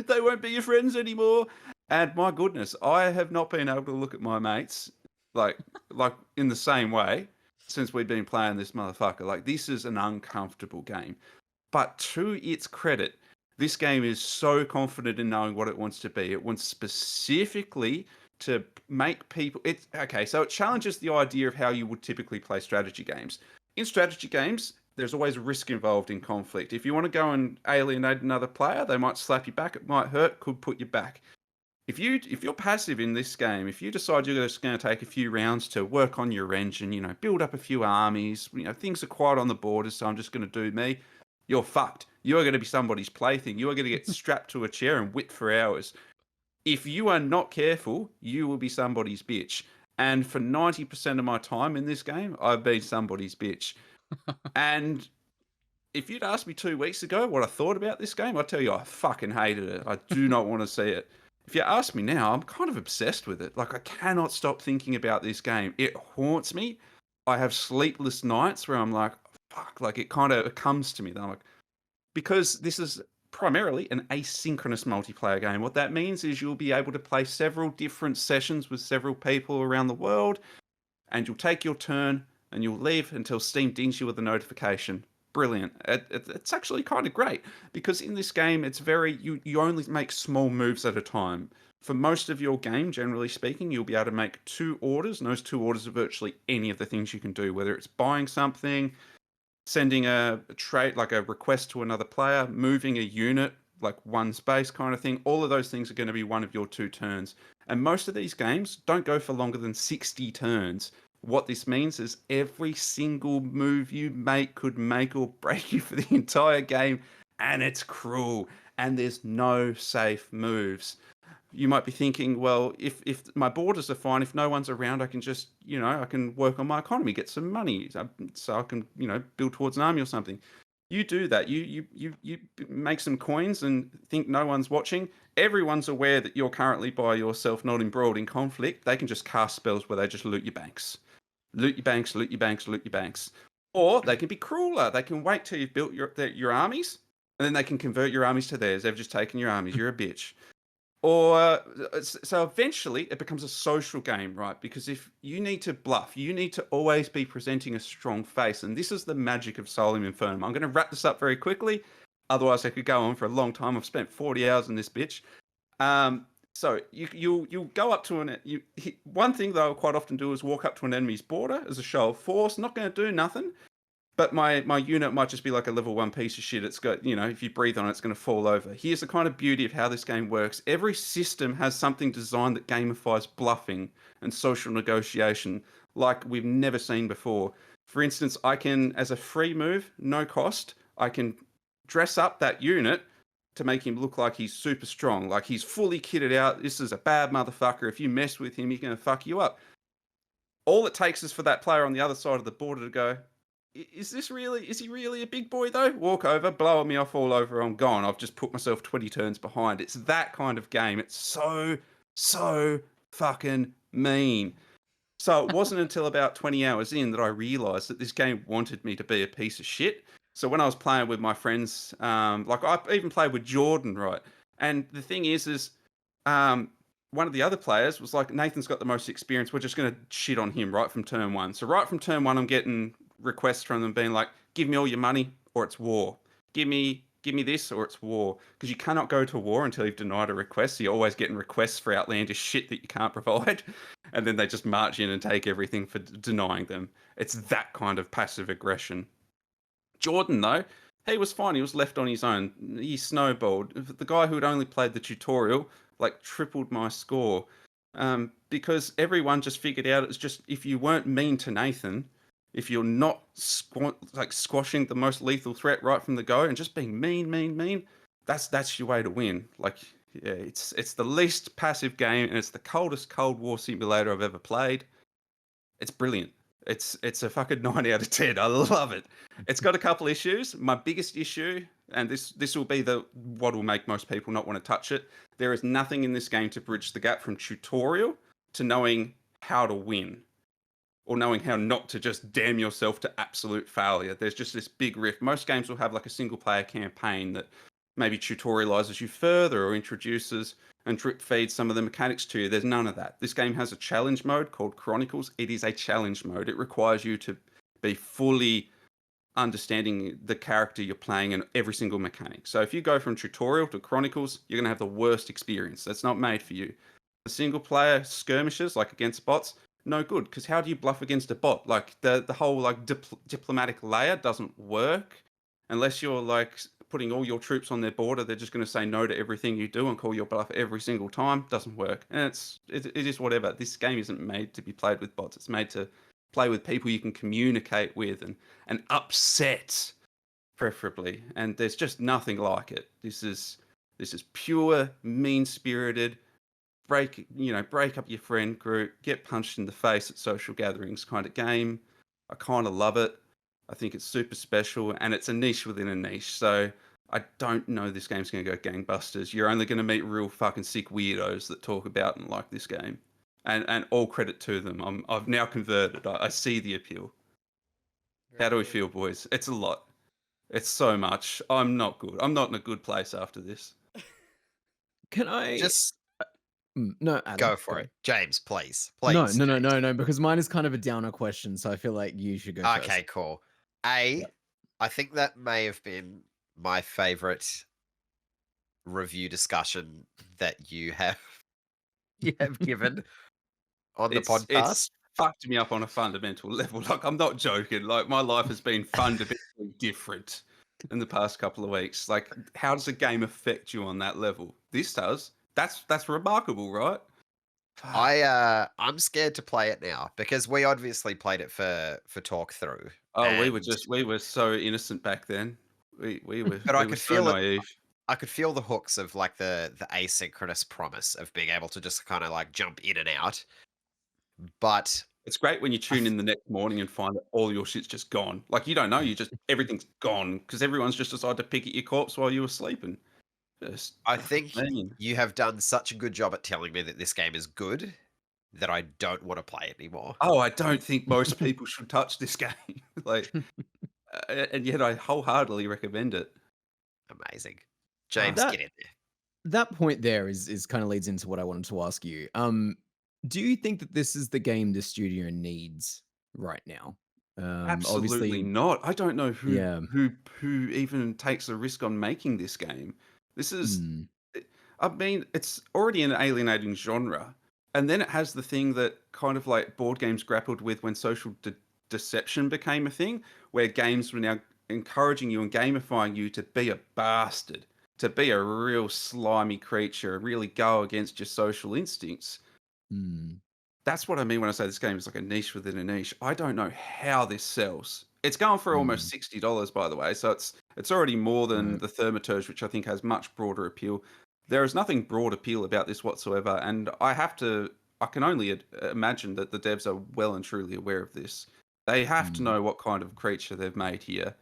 they won't be your friends anymore. And my goodness, I have not been able to look at my mates like in the same way since we've been playing this motherfucker. Like, this is an uncomfortable game. But to its credit, this game is so confident in knowing what it wants to be. It wants specifically to make people... So it challenges the idea of how you would typically play strategy games. In strategy games, there's always risk involved in conflict. If you want to go and alienate another player, they might slap you back, it might hurt, could put you back. If you're passive in this game, if you decide you're just going to take a few rounds to work on your engine, build up a few armies, things are quiet on the borders, so I'm just going to do me, you're fucked. You're going to be somebody's plaything. You are going to get strapped to a chair and whipped for hours. If you are not careful, you will be somebody's bitch. And for 90% of my time in this game, I've been somebody's bitch. And if you'd asked me 2 weeks ago what I thought about this game, I'd tell you I fucking hated it. I do not want to see it. If you ask me now, I'm kind of obsessed with it. Like, I cannot stop thinking about this game. It haunts me. I have sleepless nights where I'm like, fuck, like it comes to me. That I'm like, because this is primarily an asynchronous multiplayer game. What that means is you'll be able to play several different sessions with several people around the world, and you'll take your turn and you'll leave until Steam dings you with a notification. Brilliant. It's actually kind of great because in this game, it's you only make small moves at a time. For most of your game, generally speaking, you'll be able to make 2 orders, and those 2 orders are virtually any of the things you can do, whether it's buying something, sending a trade, like a request to another player, moving a unit, like 1 space kind of thing. All of those things are going to be one of your 2 turns. And most of these games don't go for longer than 60 turns. What this means is every single move you make could make or break you for the entire game, and it's cruel, and there's no safe moves. You might be thinking, well, if my borders are fine, if no one's around, I can just, I can work on my economy, get some money, so I can, build towards an army or something. You do that. You make some coins and think no one's watching. Everyone's aware that you're currently by yourself, not embroiled in conflict. They can just cast spells where they just loot your banks. Loot your banks, loot your banks, loot your banks. Or they can be crueler. They can wait till you've built your armies, and then they can convert your armies to theirs. They've just taken your armies. You're a bitch. Or so eventually it becomes a social game, right? Because if you need to bluff, you need to always be presenting a strong face. And this is the magic of Solium Infernum. I'm going to wrap this up very quickly. Otherwise, I could go on for a long time. I've spent 40 hours in this bitch. So you go up to one thing that I'll quite often do is walk up to an enemy's border as a show of force. Not going to do nothing. But my unit might just be like a level 1 piece of shit. It's got, if you breathe on it, it's going to fall over. Here's the kind of beauty of how this game works. Every system has something designed that gamifies bluffing and social negotiation like we've never seen before. For instance, I can, as a free move, no cost, I can dress up that unit to make him look like he's super strong, like he's fully kitted out. This is a bad motherfucker. If you mess with him, he's going to fuck you up. All it takes is for that player on the other side of the border to go, is he really a big boy though? Walk over, blow me off all over, I'm gone. I've just put myself 20 turns behind. It's that kind of game. It's so fucking mean. So it wasn't until about 20 hours in that I realized that this game wanted me to be a piece of shit. So when I was playing with my friends, like I even played with Jordan, right? And the thing is one of the other players was like, Nathan's got the most experience. We're just going to shit on him right from turn 1. So right from turn 1, I'm getting requests from them being like, give me all your money or it's war. Give me this or it's war. Because you cannot go to war until you've denied a request. So you're always getting requests for outlandish shit that you can't provide. And then they just march in and take everything for denying them. It's that kind of passive aggression. Jordan, though, he was fine. He was left on his own. He snowballed. The guy who had only played the tutorial, like, tripled my score. Because everyone just figured out it's just, if you weren't mean to Nathan, if you're not squashing the most lethal threat right from the go and just being mean, that's your way to win. Like, yeah, it's the least passive game and it's the coldest Cold War simulator I've ever played. It's brilliant. It's a fucking 9 out of 10. I love it. It's got a couple issues. My biggest issue, and this will be what will make most people not want to touch it. There is nothing in this game to bridge the gap from tutorial to knowing how to win, or knowing how not to just damn yourself to absolute failure. There's just this big rift. Most games will have like a single player campaign that maybe tutorializes you further or introduces and drip feeds some of the mechanics to you. There's none of that. This game has a challenge mode called Chronicles. It is a challenge mode. It requires you to be fully understanding the character you're playing and every single mechanic. So if you go from tutorial to Chronicles, you're going to have the worst experience. That's not made for you. The single player skirmishes, like against bots, no good, because how do you bluff against a bot? Like the whole like diplomatic layer doesn't work unless you're like putting all your troops on their border. They're just going to say no to everything you do and call your bluff every single time. Doesn't work, and it is whatever. This game isn't made to be played with bots. It's made to play with people you can communicate with and upset, preferably. And there's just nothing like it. This is pure mean spirited. Break up your friend group, get punched in the face at social gatherings kind of game. I kind of love it. I think it's super special, and it's a niche within a niche. So I don't know this game's going to go gangbusters. You're only going to meet real fucking sick weirdos that talk about and like this game. And all credit to them. I've now converted. I see the appeal. How do we feel, boys? It's a lot. It's so much. I'm not good. I'm not in a good place after this. Can I Just no, Adam, go for it, James, please. No, James. because mine is kind of a downer question, so I feel like you should go first. Okay, cool. I think that may have been my favorite review discussion that you have given on the podcast. It's fucked me up on a fundamental level. Like, I'm not joking. Like, my life has been fundamentally different in the past couple of weeks. Like, how does a game affect you on that level? This does. That's remarkable, right? I'm scared to play it now because we obviously played it for talk through. Oh, we were so innocent back then. We were, but we I were could so feel naive. I could feel the hooks of like the asynchronous promise of being able to just kind of like jump in and out. But it's great when you tune in the next morning and find that all your shit's just gone. Like, you don't know, everything's gone because everyone's just decided to pick at your corpse while you were sleeping. I think you have done such a good job at telling me that this game is good that I don't want to play it anymore. Oh, I don't think most people should touch this game. Like, and yet I wholeheartedly recommend it. Amazing. James, get in there. That point there is kind of leads into what I wanted to ask you. Do you think that this is the game the studio needs right now? Absolutely obviously not. I don't know who even takes a risk on making this game. This is, I mean, it's already an alienating genre, and then it has the thing that kind of like board games grappled with when social deception became a thing, where games were now encouraging you and gamifying you to be a bastard, to be a real slimy creature, really go against your social instincts. That's what I mean when I say this game is like a niche within a niche. I don't know how this sells. It's going for almost $60, by the way, so it's already more than the Thaumaturge, which I think has much broader appeal. There is nothing broad appeal about this whatsoever, and I can only imagine that the devs are well and truly aware of this. They have to know what kind of creature they've made here,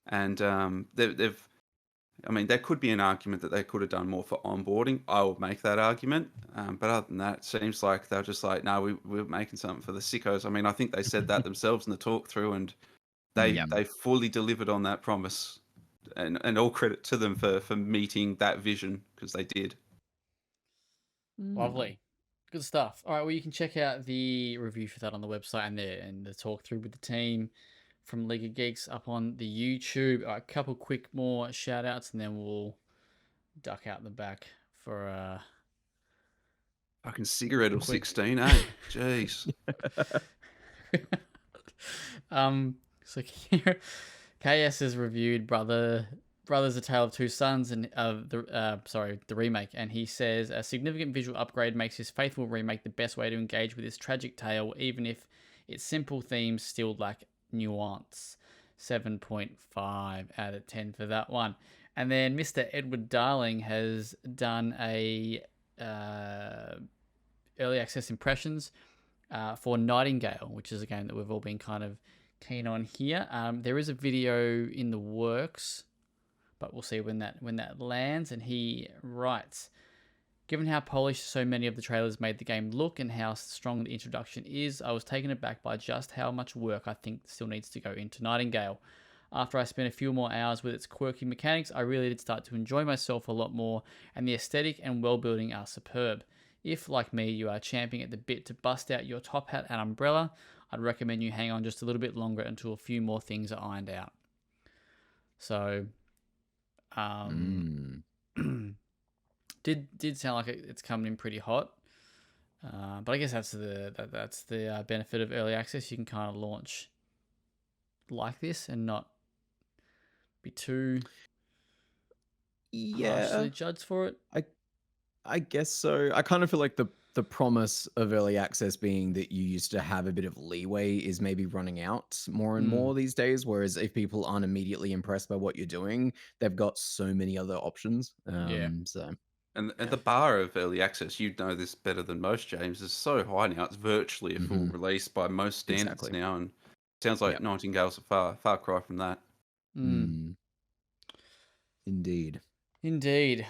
and I mean, there could be an argument that they could have done more for onboarding. I will make that argument. But other than that, it seems like they're just like, no, we're making something for the sickos. I mean, I think they said that themselves in the talk through, and they fully delivered on that promise. And all credit to them for meeting that vision, because they did. Lovely. Good stuff. All right, well, you can check out the review for that on the website and the talk through with the team from League of Geeks up on the YouTube. All right, a couple quick more shout outs and then we'll duck out the back for fucking cigarette or 16, eh? Jeez. So KS has reviewed Brothers: A Tale of Two Sons and the remake, and he says a significant visual upgrade makes his faithful remake the best way to engage with this tragic tale, even if its simple themes still lack nuance. 7.5 out of 10 for that one. And then Mr. Edward Darling has done a early access impressions for Nightingale, which is a game that we've all been kind of keen on here. There is a video in the works, but we'll see when that lands. And he writes, given how polished so many of the trailers made the game look and how strong the introduction is, I was taken aback by just how much work I think still needs to go into Nightingale. After I spent a few more hours with its quirky mechanics, I really did start to enjoy myself a lot more, and the aesthetic and world building are superb. If, like me, you are champing at the bit to bust out your top hat and umbrella, I'd recommend you hang on just a little bit longer until a few more things are ironed out. So, did sound like it's coming in pretty hot, but I guess that's the benefit of early access. You can kind of launch like this and not be too harshly judged for it. I guess so. I kind of feel like the promise of early access being that you used to have a bit of leeway is maybe running out more and more these days. Whereas if people aren't immediately impressed by what you're doing, they've got so many other options. So. And the bar of early access, you know this better than most, James, is so high now. It's virtually a full release by most standards now, and it sounds like Nightingale's a far cry from that. Indeed.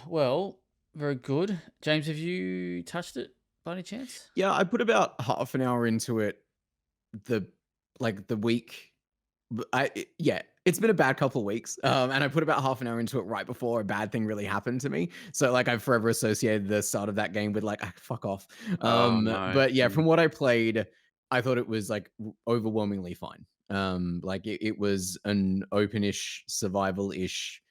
Well, very good. James, have you touched it by any chance? Yeah, I put about half an hour into it the week. It's been a bad couple of weeks. And I put about half an hour into it right before a bad thing really happened to me. So like I've forever associated the start of that game with like, fuck off. No. But yeah, from what I played, I thought it was like overwhelmingly fine. Like it was an open-ish, survival-ish,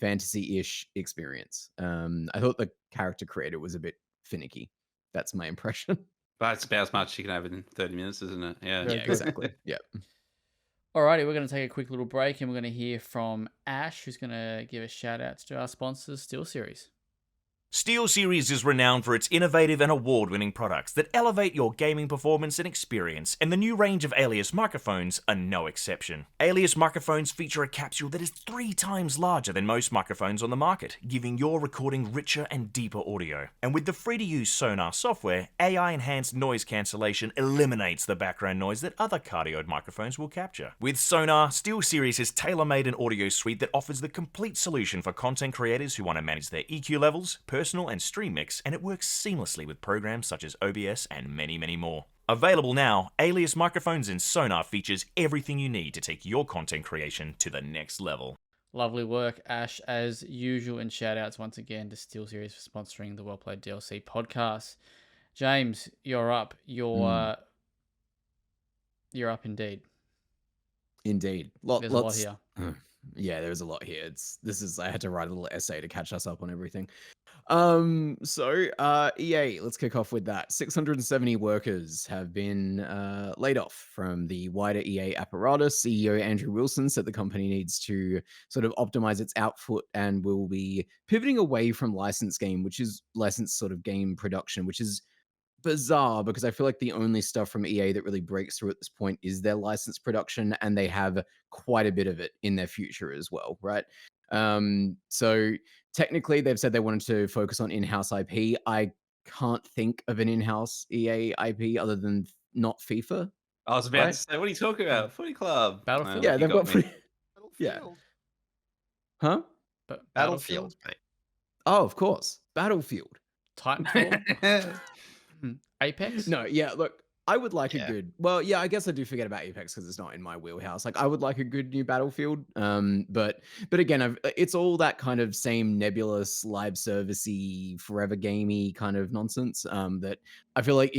fantasy-ish experience. I thought the character creator was a bit finicky. That's my impression. But it's about as much you can have in 30 minutes, isn't it? Yeah, exactly. Yeah. Alrighty, we're going to take a quick little break and we're going to hear from Ash, who's going to give a shout out to our sponsors, SteelSeries. SteelSeries is renowned for its innovative and award-winning products that elevate your gaming performance and experience, and the new range of Alias microphones are no exception. Alias microphones feature a capsule that is 3 times larger than most microphones on the market, giving your recording richer and deeper audio. And with the free-to-use Sonar software, AI-enhanced noise cancellation eliminates the background noise that other cardioid microphones will capture. With Sonar, SteelSeries has tailor-made an audio suite that offers the complete solution for content creators who want to manage their EQ levels, personal and stream mix, and it works seamlessly with programs such as OBS and many, many more. Available now, Alias Microphones and Sonar features everything you need to take your content creation to the next level. Lovely work, Ash, as usual, and shout outs once again to SteelSeries for sponsoring the WellPlayed DLC podcast. James, you're up. You're up indeed. Indeed. There's a lot here. Yeah, there's a lot here. I had to write a little essay to catch us up on everything. EA, let's kick off with that. 670 workers have been laid off from the wider EA apparatus. CEO Andrew Wilson said the company needs to sort of optimize its output and will be pivoting away from licensed sort of game production, which is bizarre because I feel like the only stuff from EA that really breaks through at this point is their licensed production, and they have quite a bit of it in their future as well, right? So technically they've said they wanted to focus on in-house IP. I can't think of an in-house EA IP other than not FIFA. I was about to say, what are you talking about? Footy Club. Battlefield. Yeah, they've got Battlefield. Yeah. Huh? But Battlefield, mate. Oh, of course. Battlefield. Titanfall. Apex? No, yeah, look, I would like a good. Well, yeah, I guess I do forget about Apex because it's not in my wheelhouse. Like, I would like a good new Battlefield. But again, it's all that kind of same nebulous, live servicey, forever gamey kind of nonsense. That I feel like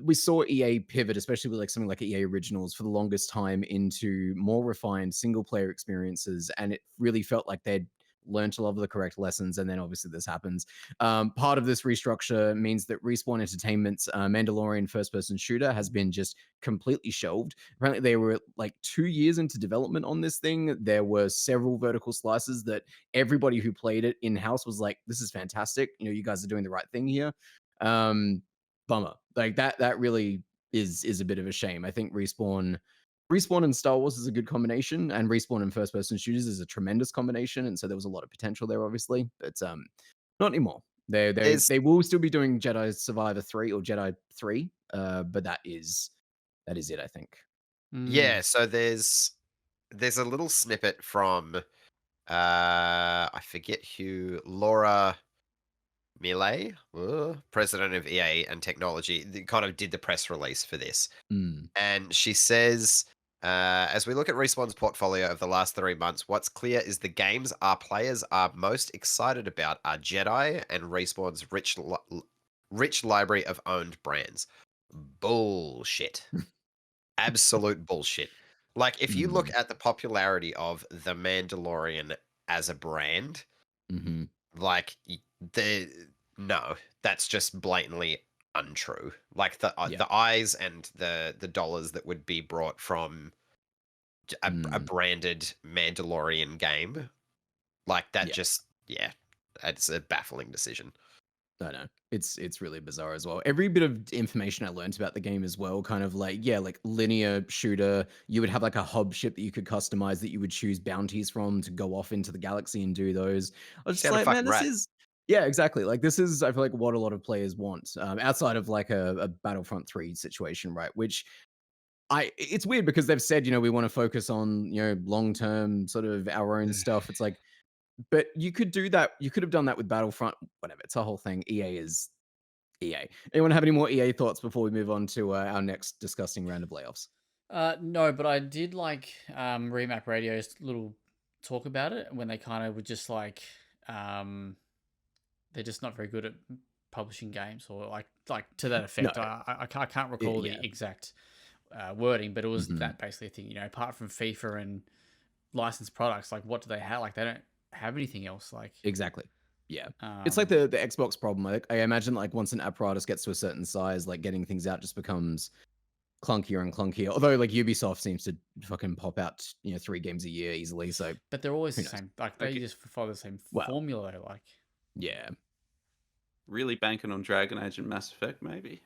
we saw EA pivot, especially with like something like EA Originals, for the longest time into more refined single player experiences, and it really felt like they'd learned a lot of the correct lessons, and then obviously this happens. Part of this restructure means that Respawn Entertainment's Mandalorian first-person shooter has been just completely shelved. Apparently, they were like 2 years into development on this thing. There were several vertical slices that everybody who played it in-house was like, "This is fantastic. You know, you guys are doing the right thing here." Bummer. Like that really is a bit of a shame. I think Respawn and Star Wars is a good combination, and Respawn and first-person shooters is a tremendous combination, and so there was a lot of potential there, obviously, but not anymore. They will still be doing Jedi Survivor 3 or Jedi 3 But that is it, I think. Yeah, so there's a little snippet from I forget who, Laura Millet, president of EA and technology, kind of did the press release for this. Mm. And she says, as we look at Respawn's portfolio of the last 3 months, what's clear is the games our players are most excited about are Jedi and Respawn's rich library of owned brands. Bullshit. Absolute bullshit. Like, if you look at the popularity of The Mandalorian as a brand, Mm-hmm. like, no, that's just blatantly untrue. Like, the eyes and the dollars that would be brought from a branded Mandalorian game, like, that just, it's a baffling decision. I know. It's really bizarre as well. Every bit of information I learned about the game as well, kind of like, like linear shooter, you would have like a hub ship that you could customize that you would choose bounties from to go off into the galaxy and do those. I was just like, man, this is exactly. Like this is, I feel like, what a lot of players want. Outside of like a Battlefront 3 situation, right? Which it's weird because they've said, we want to focus on, long-term sort of our own stuff. It's like, but you could do that. You could have done that with Battlefront, whatever. It's a whole thing. EA is EA. Anyone have any more EA thoughts before we move on to our next disgusting round of layoffs? No, but I did like Remap Radio's little talk about it when they kind of were just like, they're just not very good at publishing games, or like to that effect. No. I can't recall the exact wording, but it was that basically thing. Apart from FIFA and licensed products, like what do they have? Like they don't have anything else. Like exactly. Yeah, it's like the Xbox problem. I imagine like once an apparatus gets to a certain size, like getting things out just becomes clunkier and clunkier. Although like Ubisoft seems to fucking pop out 3 games a year easily. So, but they're always the same. Like they just follow the same formula. Like really banking on Dragon Age and Mass Effect, maybe.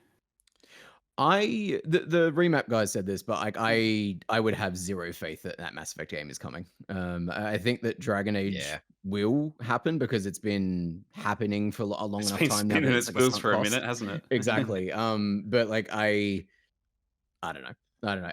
The remap guys said this, but like I would have zero faith that Mass Effect game is coming. I think that Dragon Age will happen because it's been happening for a long enough time now. It's been in its wheels for a minute, hasn't it? Exactly. But like I don't know.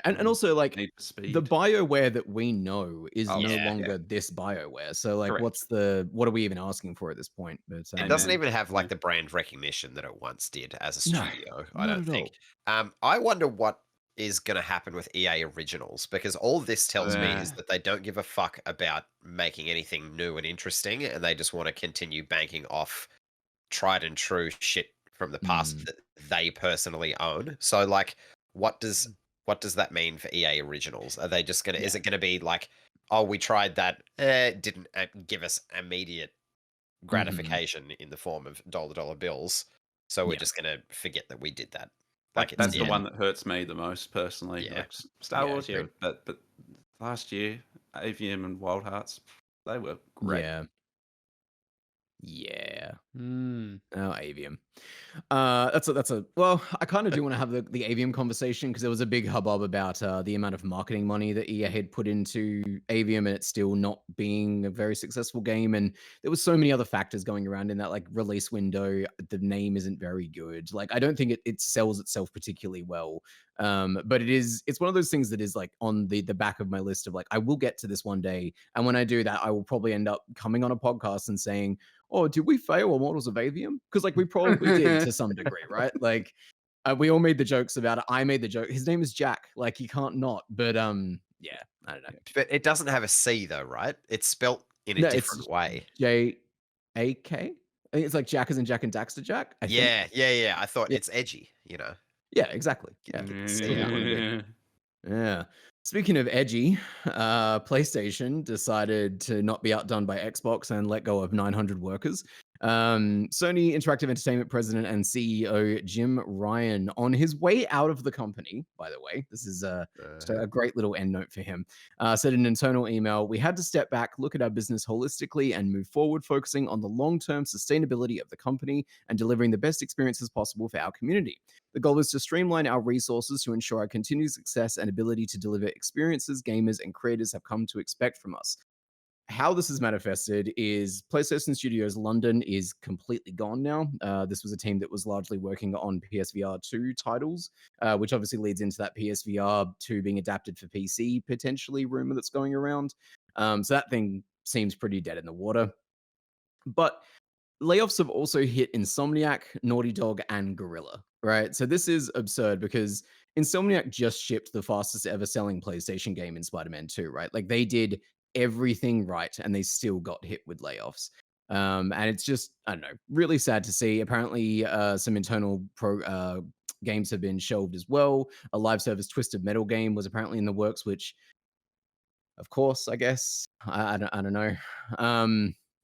And also like the BioWare that we know is no longer this BioWare. So like what are we even asking for at this point? But it doesn't even have like the brand recognition that it once did as a studio. I don't think. I wonder what is going to happen with EA Originals, because all this tells me is that they don't give a fuck about making anything new and interesting, and they just want to continue banking off tried and true shit from the past that they personally own. So like, what does that mean for EA Originals? Are they just gonna? Is it gonna be like, oh, we tried that, it didn't give us immediate gratification in the form of dollar bills, so we're just gonna forget that we did that? Like that's the one that hurts me the most personally. Yeah. Like Star Wars, but last year, AVM and Wild Hearts, they were great. Yeah. Oh, Avium. That's a well, I kind of do want to have the Avium conversation, because there was a big hubbub about the amount of marketing money that EA had put into Avium, and it still not being a very successful game. And there was so many other factors going around in that, like release window. The name isn't very good. Like I don't think it sells itself particularly well. But it's one of those things that is like on the back of my list of like, I will get to this one day, and when I do that, I will probably end up coming on a podcast and saying, oh, did we fail on Models of Avium? Because like we probably did to some degree, right? Like we all made the jokes about it. I made the joke. His name is Jack. Like he can't not. But I don't know. But it doesn't have a C though, right? It's spelt in a different way. JAK. I think it's like Jack as in Jack and Daxter Jack. I think. I thought it's edgy, Yeah, exactly. Yeah. Speaking of edgy, PlayStation decided to not be outdone by Xbox and let go of 900 workers. Sony Interactive Entertainment President and CEO Jim Ryan, on his way out of the company, by the way, this is just a great little end note for him, said in an internal email, "We had to step back, look at our business holistically, and move forward, focusing on the long-term sustainability of the company and delivering the best experiences possible for our community. The goal is to streamline our resources to ensure our continued success and ability to deliver experiences gamers and creators have come to expect from us." how this is manifested is PlayStation Studios London is completely gone now. This was a team that was largely working on PSVR 2 titles, which obviously leads into that PSVR 2 being adapted for PC, potentially, rumor that's going around. So that thing seems pretty dead in the water. But layoffs have also hit Insomniac, Naughty Dog, and Gorilla, right? So this is absurd because Insomniac just shipped the fastest ever selling PlayStation game in Spider-Man 2, right? Like they did everything right and they still got hit with layoffs. And it's just, I don't know, really sad to see. Apparently, some internal games have been shelved as well. A live service Twisted Metal game was apparently in the works, which, of course, I guess I don't know.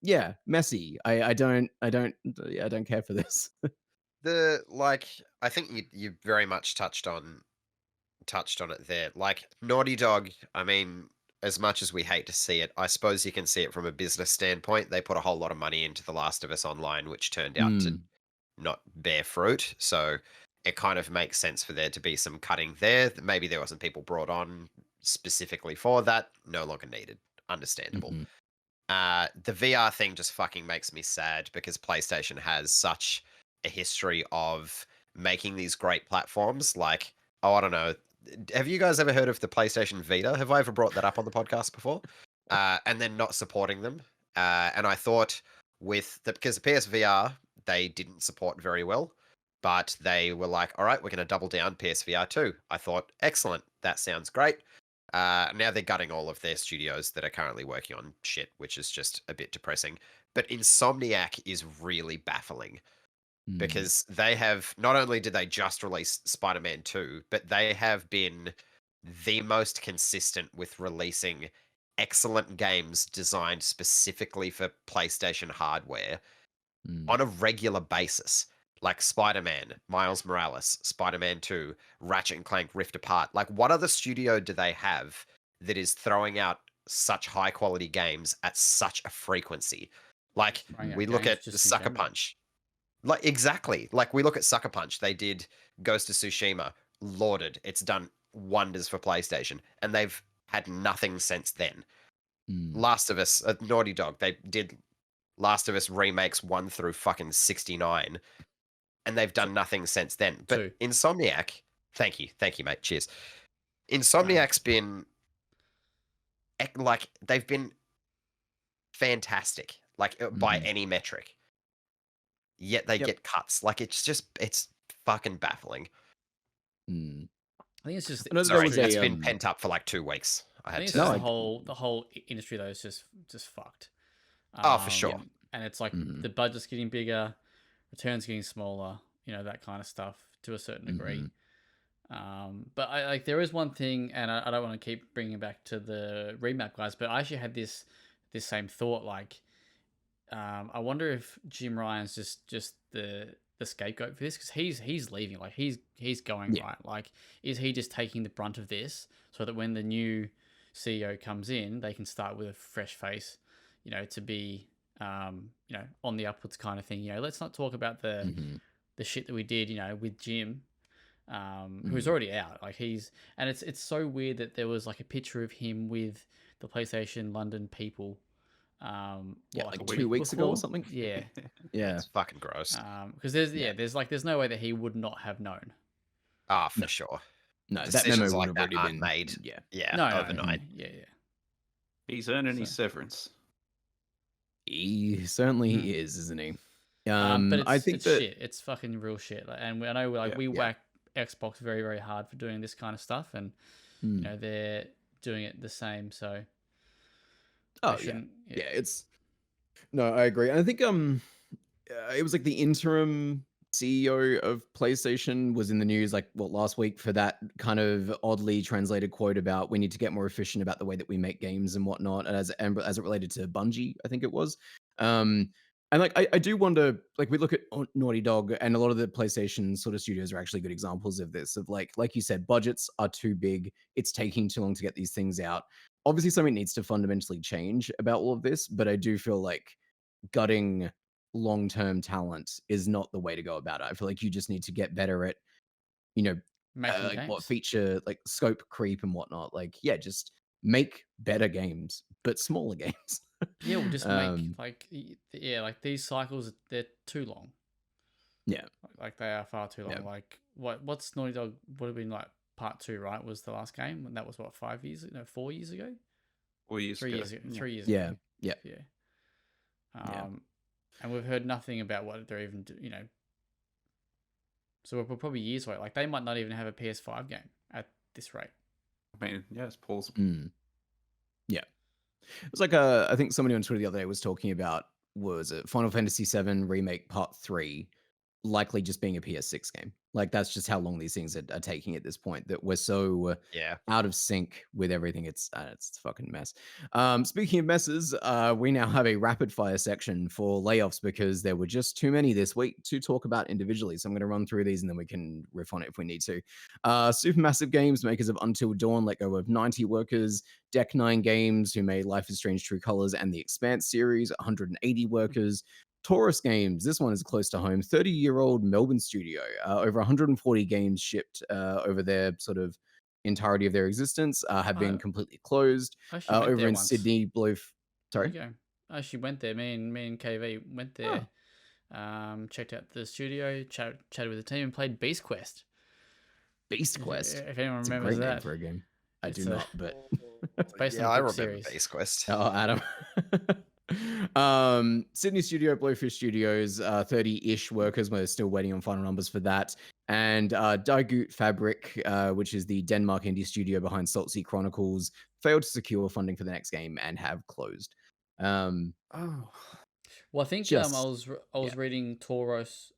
Yeah, messy. I don't care for this. I think you very much touched on it there. Like Naughty Dog, I mean, as much as we hate to see it, I suppose you can see it from a business standpoint. They put a whole lot of money into The Last of Us Online, which turned out to not bear fruit. So it kind of makes sense for there to be some cutting there. Maybe there wasn't people brought on specifically for that. No longer needed. Understandable. The VR thing just fucking makes me sad because PlayStation has such a history of making these great platforms. Like, oh, I don't know. Have you guys ever heard of the PlayStation Vita? Have I ever brought that up on the podcast before? And then not supporting them. And I thought because the PSVR, they didn't support very well, but they were like, all right, we're going to double down PSVR 2. I thought, excellent. That sounds great. Now they're gutting all of their studios that are currently working on shit, which is just a bit depressing. But Insomniac is really baffling because they have, not only did they just release Spider-Man 2, but they have been the most consistent with releasing excellent games designed specifically for PlayStation hardware on a regular basis. Like Spider-Man, Miles Morales, Spider-Man 2, Ratchet and Clank Rift Apart. Like, what other studio do they have that is throwing out such high quality games at such a frequency? Like, we look at Sucker Punch. Like, exactly. Like, we look at Sucker Punch. They did Ghost of Tsushima, lauded. It's done wonders for PlayStation, and they've had nothing since then. Last of Us, Naughty Dog, they did Last of Us remakes 1 through fucking 69. And they've done nothing since then. But Insomniac, thank you, mate. Cheers. Insomniac's been like they've been fantastic, like by any metric. Yet they get cuts. Like it's fucking baffling. I think it's just sorry, it's been pent up for like 2 weeks. I think it's just the whole industry though is just fucked. For sure. And it's like the budget's getting bigger, returns getting smaller. You know, that kind of stuff to a certain degree. But I like there is one thing, and I don't want to keep bringing it back to the remap guys, but I actually had this same thought. Like, I wonder if Jim Ryan's just the scapegoat for this because he's leaving. Like he's going right. Like, is he just taking the brunt of this so that when the new CEO comes in, they can start with a fresh face, you know, to be you know, on the upwards kind of thing. You know, let's not talk about the shit that we did, you know, with Jim, who's already out. Like and it's so weird that there was like a picture of him with the PlayStation London people. Like 2 weeks ago or something. Yeah, yeah, it's fucking gross. Because there's no way that he would not have known. For sure. No, that memo like would have already been made. No, overnight. Yeah. He's earning his severance. He certainly is, isn't he? But I think it's that shit. It's fucking real shit. Like, and I know we whack Xbox very, very hard for doing this kind of stuff, and you know they're doing it the same. So, it's no, I agree. I think it was like the interim CEO of PlayStation was in the news like last week for that kind of oddly translated quote about we need to get more efficient about the way that we make games and whatnot, and as it related to Bungie, I think it was. And like I do wonder, like we look at Naughty Dog and a lot of the PlayStation sort of studios are actually good examples of this. Of like you said, budgets are too big. It's taking too long to get these things out. Obviously, something needs to fundamentally change about all of this, but I do feel like gutting long-term talent is not the way to go about it. I feel like you just need to get better at, you know, like feature like scope creep and whatnot. Like, just make better games, but smaller games. Yeah, we'll just make like these cycles. They're too long. Yeah. Like they are far too long. Yeah. Like what's Naughty Dog would have been like part 2, right? Was the last game, and that was what 4 years ago? 4 years 3 ago. years ago. 3 years Yeah. ago. Yeah. Yeah. And we've heard nothing about what they're even So we're probably years away. Like they might not even have a PS5 game at this rate. I mean, yeah, it's plausible. Yeah. It was like I think somebody on Twitter the other day was talking about, was it Final Fantasy VII Remake Part 3 likely just being a PS6 game. Like that's just how long these things are taking at this point, that we're so out of sync with everything. It's a fucking mess. Speaking of messes, we now have a rapid fire section for layoffs because there were just too many this week to talk about individually. So I'm going to run through these and then we can riff on it if we need to. Supermassive Games, makers of Until Dawn, let go of 90 workers. Deck 9 Games, who made Life is Strange True Colors and the Expanse series, 180 workers. Taurus Games, this one is close to home, 30-year-old Melbourne studio, over 140 games shipped over their sort of entirety of their existence, have been completely closed. Over in Sydney, sorry? I actually went there. Me and KV went there, checked out the studio, chatted with the team, and played Beast Quest. Beast Quest? If anyone it's remembers a great that. name for a game. I do not, but... It's based on I the book remember series. Beast Quest. Oh, Adam. Sydney studio, Blowfish Studios, 30-ish workers. We're still waiting on final numbers for that. And Dagut Fabric, which is the Denmark indie studio behind Saltsea Chronicles, failed to secure funding for the next game and have closed. Well, I think I was reading Taurus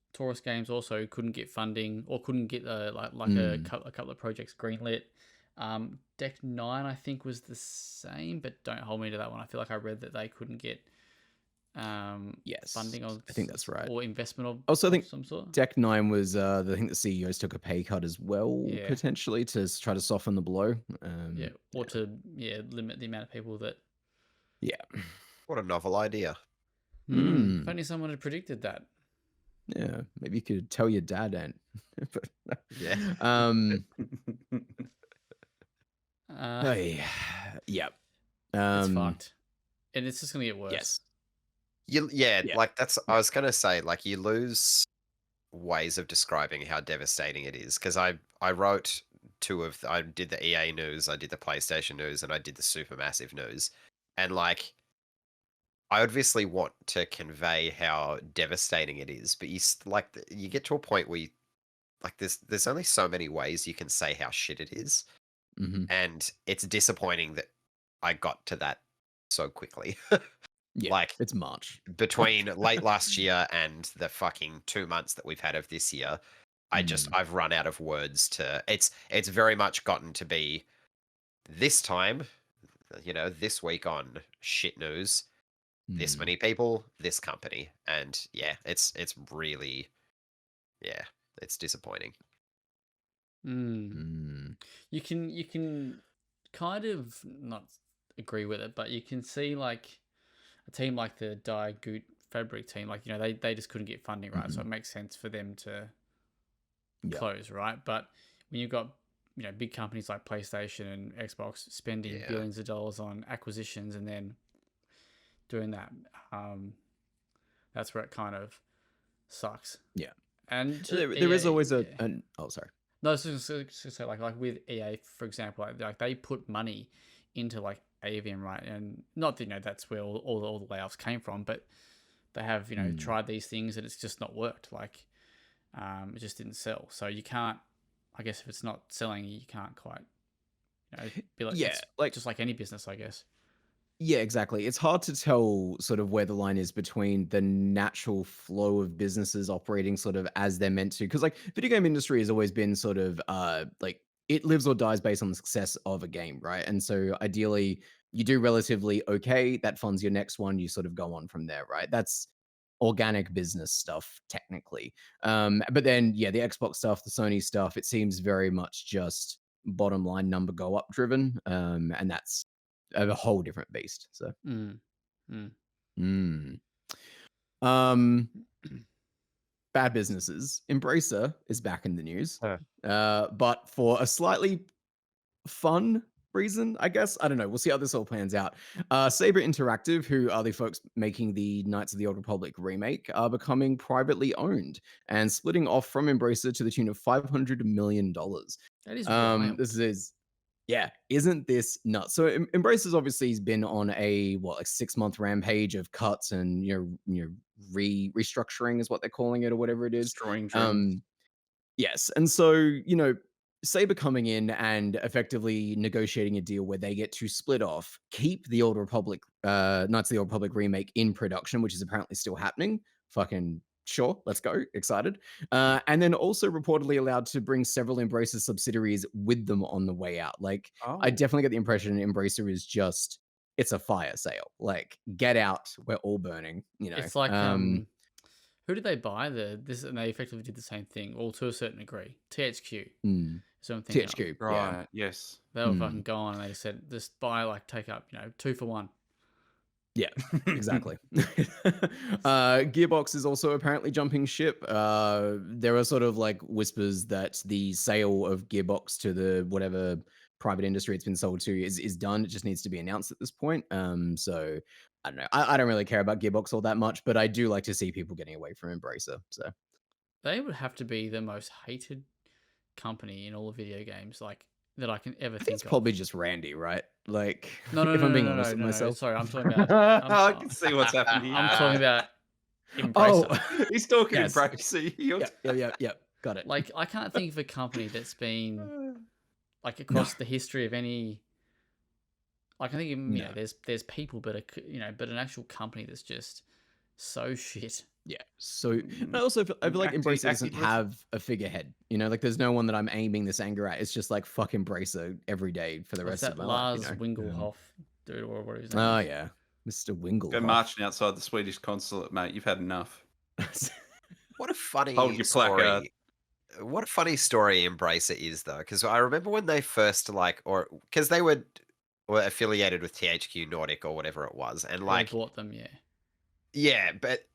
Games also couldn't get funding or couldn't get a couple of projects greenlit. Deck 9 I think was the same, but don't hold me to that one. I feel like I read that they couldn't get funding of, I think that's right, or investment of also I think some sort. Deck 9 was I think the CEOs took a pay cut as well, potentially to try to soften the blow. To limit the amount of people that. What a novel idea. If only someone had predicted that. Yeah, maybe you could tell your dad, and yeah. It's fucked, and it's just gonna get worse. Like that's. I was gonna say, like, you lose ways of describing how devastating it is, because I wrote I did the EA news, I did the PlayStation news, and I did the Supermassive news, and like, I obviously want to convey how devastating it is, but you get to a point where there's only so many ways you can say how shit it is. And it's disappointing that I got to that so quickly. Like, it's March. Between late last year and the fucking 2 months that we've had of this year, I've run out of words to. It's very much gotten to be this time, this week on shit news, this many people, this company, and it's really, it's disappointing. You can kind of not agree with it, but you can see like a team like the Dagut Fabric team, like they just couldn't get funding, right? So it makes sense for them to close, right? But when you've got big companies like PlayStation and Xbox spending billions of dollars on acquisitions and then doing that, that's where it kind of sucks. And there is always sorry. No, it's just to say like with EA, for example, like they put money into like Avian, right? And not that that's where all the layoffs came from, but they have tried these things and it's just not worked. Like it just didn't sell. So you can't. I guess if it's not selling, you can't quite. Be like just like any business, I guess. Yeah, exactly. It's hard to tell sort of where the line is between the natural flow of businesses operating sort of as they're meant to. Because like video game industry has always been sort of like it lives or dies based on the success of a game, right? And so ideally you do relatively okay, that funds your next one, you sort of go on from there, right? That's organic business stuff, technically. But then the Xbox stuff, the Sony stuff, it seems very much just bottom line number go up driven. And that's a whole different beast. So, bad businesses. Embracer is back in the news, but for a slightly fun reason, I guess. I don't know. We'll see how this all plans out. Saber Interactive, who are the folks making the Knights of the Old Republic remake, are becoming privately owned and splitting off from Embracer to the tune of $500 million. That is wild. This is yeah, isn't this nuts? So Embracer's obviously has been on a like 6-month rampage of cuts and restructuring is what they're calling it or whatever it is. Destroying dreams. Yes, and so Saber coming in and effectively negotiating a deal where they get to split off, keep the Old Republic, Knights of the Old Republic remake in production, which is apparently still happening. Fucking sure, let's go, excited. And then also reportedly allowed to bring several Embracer subsidiaries with them on the way out. Like, I definitely get the impression Embracer is just it's a fire sale. Like, get out, we're all burning. It's like who did they buy? This and they effectively did the same thing, all to a certain degree. THQ. So I'm thinking, THQ, Right. Yes. they were fucking gone, and they said just buy, like, take up 2 for 1. Yeah, exactly. Gearbox is also apparently jumping ship. There are sort of like whispers that the sale of Gearbox to the whatever private industry it's been sold to is done. It just needs to be announced at this point. So I don't know. I don't really care about Gearbox all that much, but I do like to see people getting away from Embracer. So They would have to be the most hated company in all of video games, like, that I can ever I think think it's of. probably just Randy, right? Like, No, if I'm being no, honest with myself. Sorry, I'm talking about. I can see what's happening here. I'm talking about Embracer. Oh, He's talking yes. Embracer. Yeah. Got it. Like, I can't think of a company that's been, like, across the history of any. Like, I think No. there's people, but but an actual company that's just so shit. Yeah. So I also I feel like Embracer doesn't have a figurehead. Like there's no one that I'm aiming this anger at. It's just like fuck Embracer every day for the What's rest of that my Lars life. Wingelhoff dude, or what his name Oh is? yeah, Mr. Wingle. Go marching outside the Swedish consulate, mate. You've had enough. What a funny Hold your story. placard. What a funny story Embracer is, though, because I remember when they first because they were affiliated with THQ Nordic or whatever it was, and They like bought them, yeah. yeah, but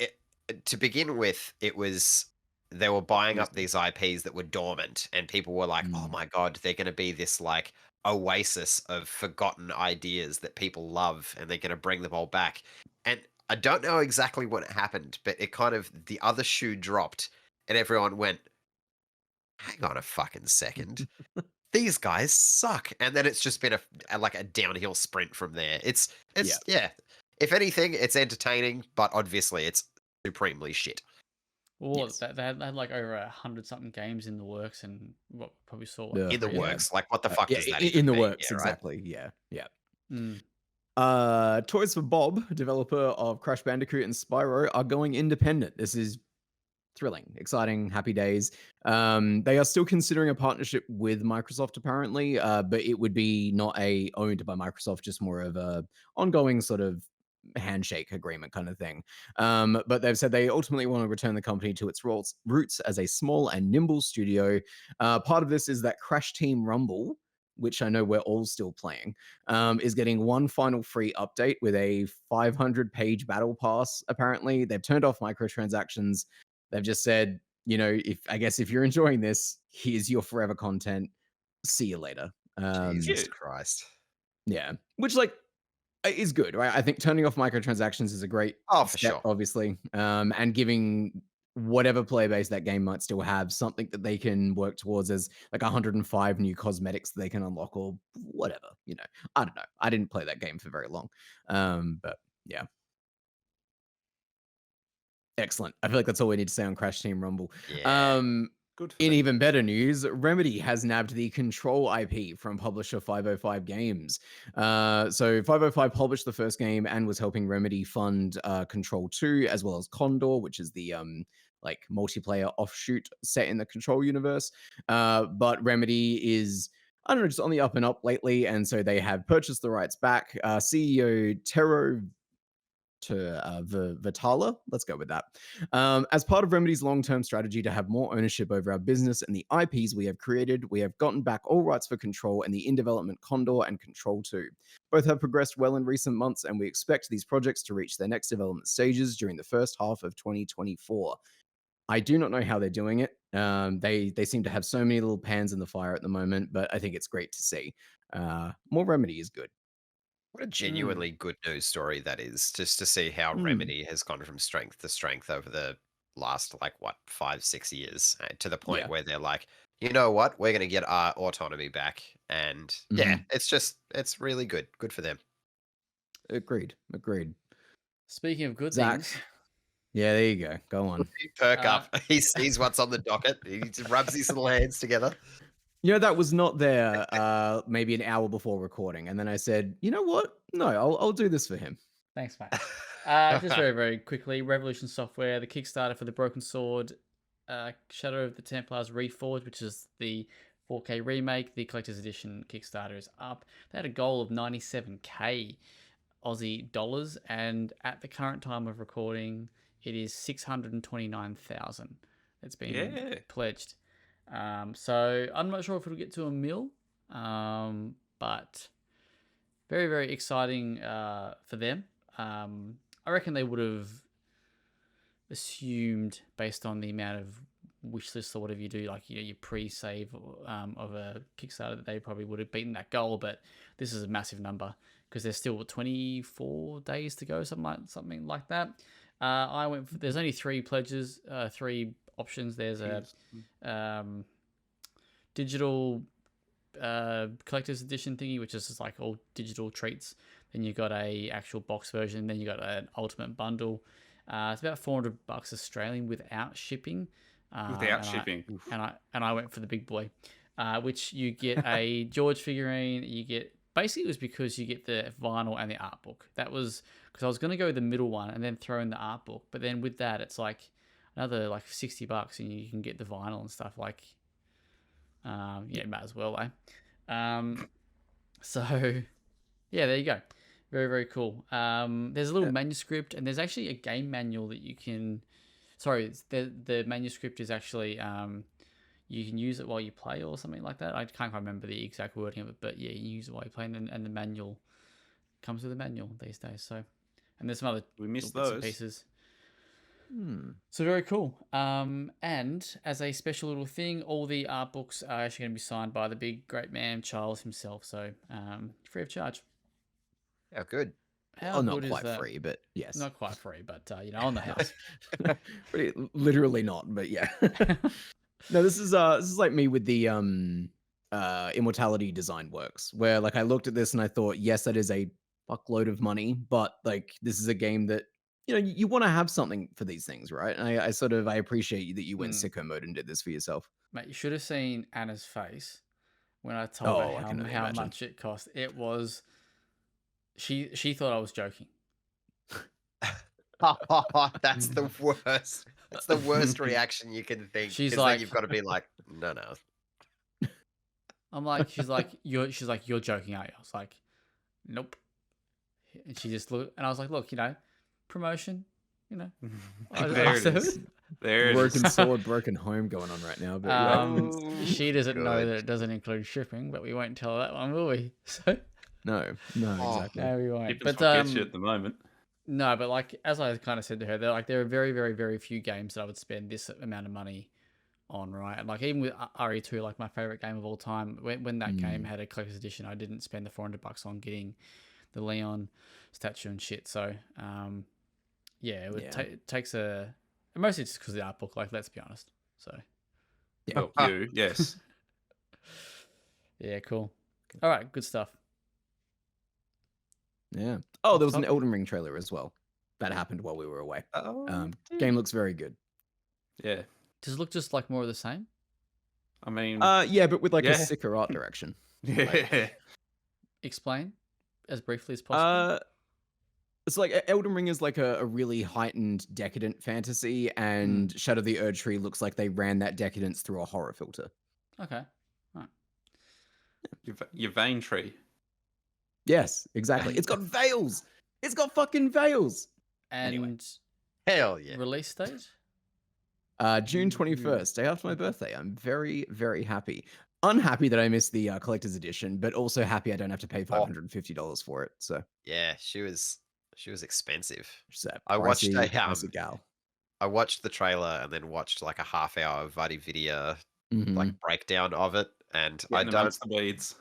to begin with, it was they were buying up these IPs that were dormant, and people were like, "Oh my god, they're going to be this like oasis of forgotten ideas that people love, and they're going to bring them all back." And I don't know exactly what happened, but it kind of the other shoe dropped, and everyone went, "Hang on a fucking second." These guys suck, and then it's just been a downhill sprint from there. It's yeah. If anything, it's entertaining, but obviously it's supremely shit. Well, Yes. they had like over 100-something games in the works, and what probably saw Yeah. like In the 3 of them. works, like what the fuck Yeah, does that in even the mean? works, Yeah, right? exactly. Yeah. Mm. Toys for Bob, developer of Crash Bandicoot and Spyro, are going independent. This is thrilling, exciting, happy days. They are still considering a partnership with Microsoft, apparently, but it would be not owned by Microsoft, just more of a ongoing sort of handshake agreement kind of thing. But they've said they ultimately want to return the company to its roots as a small and nimble studio. Part of this is that Crash Team Rumble, which I know we're all still playing, is getting one final free update with a 500-page battle pass. Apparently, they've turned off microtransactions. They've just said, if you're enjoying this, here's your forever content. See you later. Jesus Christ. Yeah, which is good, right? I think turning off microtransactions is a great Oh, for step, sure. obviously, and giving whatever player base that game might still have something that they can work towards as like 105 new cosmetics that they can unlock or whatever. I don't know. I didn't play that game for very long, but yeah. Excellent. I feel like that's all we need to say on Crash Team Rumble. Yeah. Good. In even better news, Remedy has nabbed the Control IP from publisher 505 Games. So 505 published the first game and was helping Remedy fund Control 2, as well as Condor, which is the multiplayer offshoot set in the Control universe. But Remedy is, I don't know, just on the up and up lately, and so they have purchased the rights back. CEO Tero Vitala. Let's go with that. As part of Remedy's long-term strategy to have more ownership over our business and the IPs we have created, we have gotten back all rights for Control and the in-development Condor and Control 2. Both have progressed well in recent months, and we expect these projects to reach their next development stages during the first half of 2024. I do not know how they're doing it. They seem to have so many little pans in the fire at the moment, but I think it's great to see. More Remedy is good. What a genuinely good news story that is, just to see how Remedy has gone from strength to strength over the last, like, what, 5, 6 years, to the point Yeah. where they're like, you know what, we're going to get our autonomy back. And yeah, it's really good. Good for them. Agreed. Speaking of good Zach. things, Yeah, there you go. Go on. Perk up. He sees what's on the docket. He just rubs his little hands together. You know, that was not there maybe an hour before recording. And then I said, you know what? No, I'll do this for him. thanks, mate. Just very, very quickly, Revolution Software, the Kickstarter for the Broken Sword, Shadow of the Templars Reforged, which is the 4K remake. The collector's edition Kickstarter is up. They had a goal of 97k Aussie dollars, and at the current time of recording, it is 629,000. It's been pledged. So I'm not sure if it'll get to $1 million, but very, very exciting for them. I reckon they would have assumed, based on the amount of wish lists or whatever you do, like, you know, your pre-save of a Kickstarter, that they probably would have beaten that goal. But this is a massive number because there's still 24 days to go, something like that. I went for, there's only 3 pledges, 3 options. There's a digital collector's edition thingy, which is just like all digital treats. Then you got a actual box version. Then you got an ultimate bundle. It's about $400 Australian without shipping. And I went for the big boy, which you get a George figurine. You get, basically it was because you get the vinyl and the art book. That was because I was going to go with the middle one and then throw in the art book. But then with that, it's like another like $60 and you can get the vinyl and stuff. Like, yeah, might as well, eh? So yeah, there you go. Very, very cool. There's a little manuscript, and there's actually a game manual that you can. Sorry, the manuscript is actually you can use it while you play or something like that. I can't quite remember the exact wording of it, but yeah, you use it while you play, and the manual comes with a manual these days. So, and there's some other bits and pieces. So very cool. And as a special little thing, all the art books are actually going to be signed by the big great man Charles himself. So free of charge. Oh, good. Not quite free, but yes. Not quite free, but you know, on the house. Literally not, but yeah. No, this is like me with the Immortality design works, where like I looked at this and I thought, yes, that is a fuckload of money, but like this is a game that, you know, you want to have something for these things, right? And I appreciate that you went sicko mode and did this for yourself. Mate, you should have seen Anna's face when I told her how much it cost. It was, she thought I was joking. That's the worst. That's the worst reaction you can think. She's like, then you've got to be like, no. I'm like, she's like, you're joking, aren't you? I was like, nope. And she just looked, and I was like, look, you know, promotion, you know. There it is. Broken sword, broken home going on right now. But she doesn't know that it doesn't include shipping, but we won't tell her that one, will we? So no, exactly. No, we won't. But forget you at the moment. No, but like as I kind of said to her, there are very, very, very few games that I would spend this amount of money on, right? And like even with RE2, like my favorite game of all time, when that game had a collector's edition, I didn't spend the $400 on getting the Leon statue and shit. So yeah, it takes a, mostly just because of the art book. Like, let's be honest. So yeah, you yes. Yeah, cool. All right, good stuff. Yeah. Oh, there was an Elden Ring trailer as well. That happened while we were away. Game looks very good. Yeah. Does it look just like more of the same? I mean, yeah, but with like a sicker art direction. Yeah. Like, explain as briefly as possible. It's like Elden Ring is like a really heightened decadent fantasy, and Shadow of the Erd Tree looks like they ran that decadence through a horror filter. Okay. All right. Your vein tree. Yes, exactly. It's got veils. It's got fucking veils. And anyway. Hell yeah. Release date? June 21st, day after my birthday. I'm very, very happy. Unhappy that I missed the collector's edition, but also happy I don't have to pay $550 for it. So yeah, she was expensive. I watched I watched the trailer and then watched like a half-hour VuddyVidya like breakdown of it, and I don't. The weeds.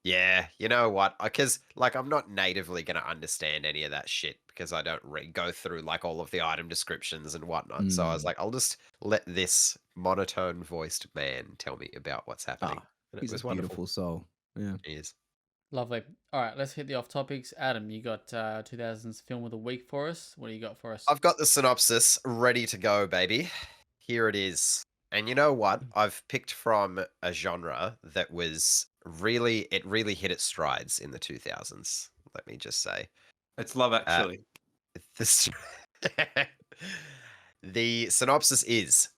Yeah, you know what? Because like I'm not natively going to understand any of that shit because I don't go through like all of the item descriptions and whatnot. So I was like, I'll just let this monotone voiced man tell me about what's happening. Ah, And it he's was a wonderful. beautiful soul. Yeah. He is. Lovely. All right, let's hit the off topics. Adam, you got 2000's film of the week for us. What do you got for us? I've got the synopsis ready to go, baby. Here it is. And you know what? I've picked from a genre that was really hit its strides in the 2000s. Let me just say. It's Love Actually. This the synopsis is: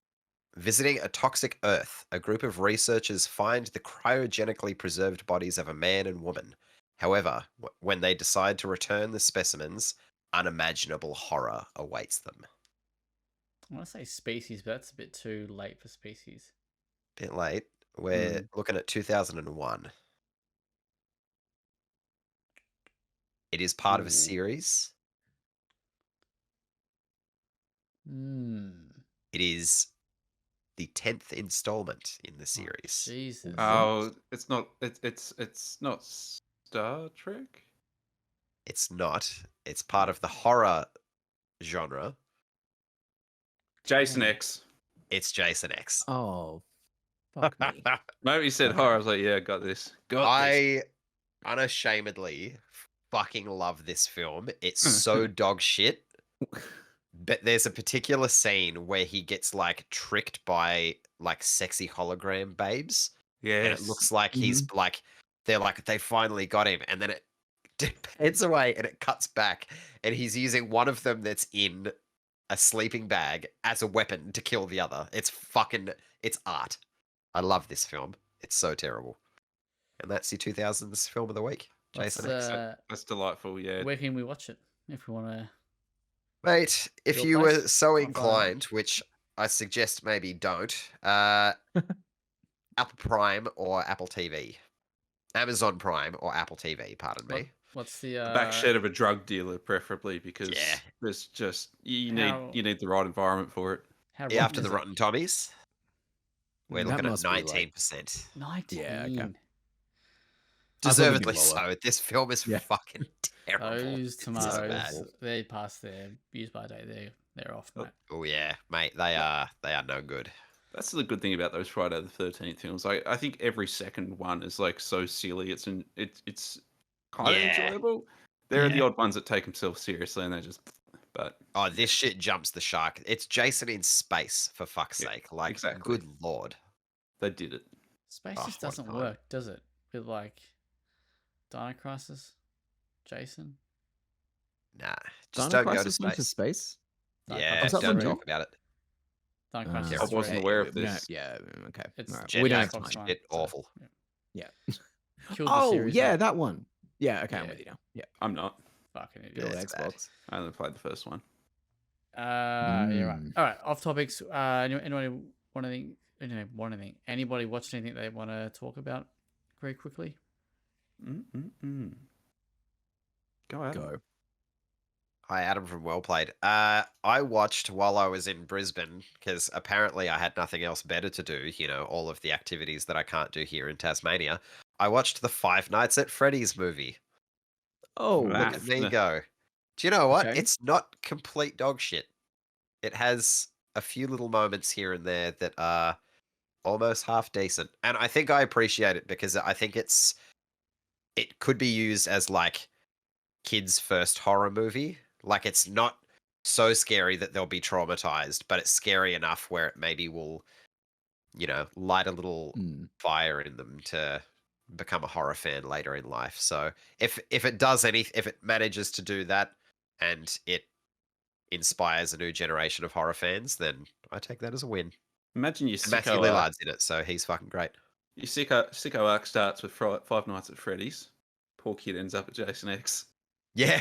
visiting a toxic Earth, a group of researchers find the cryogenically preserved bodies of a man and woman. However, when they decide to return the specimens, unimaginable horror awaits them. I want to say Species, but that's a bit too late for Species. Bit late. We're looking at 2001. It is part of a series. It is the 10th installment in the series. Jesus. Oh, it's not. It's not Star Trek. It's not. It's part of the horror genre. Jason X. It's Jason X. Oh, fuck me. Maybe you said horror. I was like, yeah, got this. Got this. I unashamedly fucking love this film. It's so dog shit. But there's a particular scene where he gets like tricked by like sexy hologram babes. Yeah, And it looks like he's like, they're like, they finally got him. And then it heads away and it cuts back. And he's using one of them that's in a sleeping bag as a weapon to kill the other. It's art. I love this film. It's so terrible. And that's the 2000s film of the week. Jason X. That's delightful. Yeah. Where can we watch it if we want to? Mate, if Your you place? were so I'll inclined, which I suggest maybe don't, Apple Prime or Apple TV. Amazon Prime or Apple TV, pardon me. What's the Back shed of a drug dealer, preferably, because there's just you need the right environment for it. How After the Rotten Tommies, we're That looking at must be like 19%. 19. Yeah, okay. Deservedly lower. so. This film is fucking terrible. Those It's so bad. tomatoes, they pass their use by date. They're off, mate. Oh yeah, mate. They are no good. That's the good thing about those Friday the 13th films. I think every second one is like so silly. It's kind of enjoyable. There are the odd ones that take themselves seriously and they just. But this shit jumps the shark. It's Jason in space, for fuck's sake. Like, exactly. good lord. They did it. Space just what doesn't time. work, does it? With like Dino Crisis, Jason. Nah, just Dino don't go to Crisis went to space. space? Yeah, Was that don't one talk real? about it. Dino Crisis. I is wasn't great. aware of this. Yeah, okay. It's All right. Jetpack We don't have Xbox time. One, shit, so, awful. Yeah. Killed the Oh, series, yeah, mate. that one. Yeah, okay, I'm Yeah. with you now. Yeah. I'm not. Fucking Good idiot. old it's bad. Xbox. I only played the first one. Yeah, right. All right, off topics. Anybody want anything? Anybody watched anything they want to talk about very quickly? Go ahead. Go. Hi, Adam from WellPlayed. I watched while I was in Brisbane because apparently I had nothing else better to do. You know, all of the activities that I can't do here in Tasmania. I watched the Five Nights at Freddy's movie. Oh, Look at me go. Do you know what? Okay. It's not complete dog shit. It has a few little moments here and there that are almost half decent. And I think I appreciate it because I think it could be used as like kids' first horror movie. Like it's not so scary that they'll be traumatized, but it's scary enough where it maybe will, light a little fire in them to become a horror fan later in life. So if it manages to do that and it inspires a new generation of horror fans, then I take that as a win. Imagine your And Matthew sicko arc. Lillard's in it, so he's fucking great. Your sicko arc starts with Five Nights at Freddy's. Poor kid ends up at Jason X. Yeah.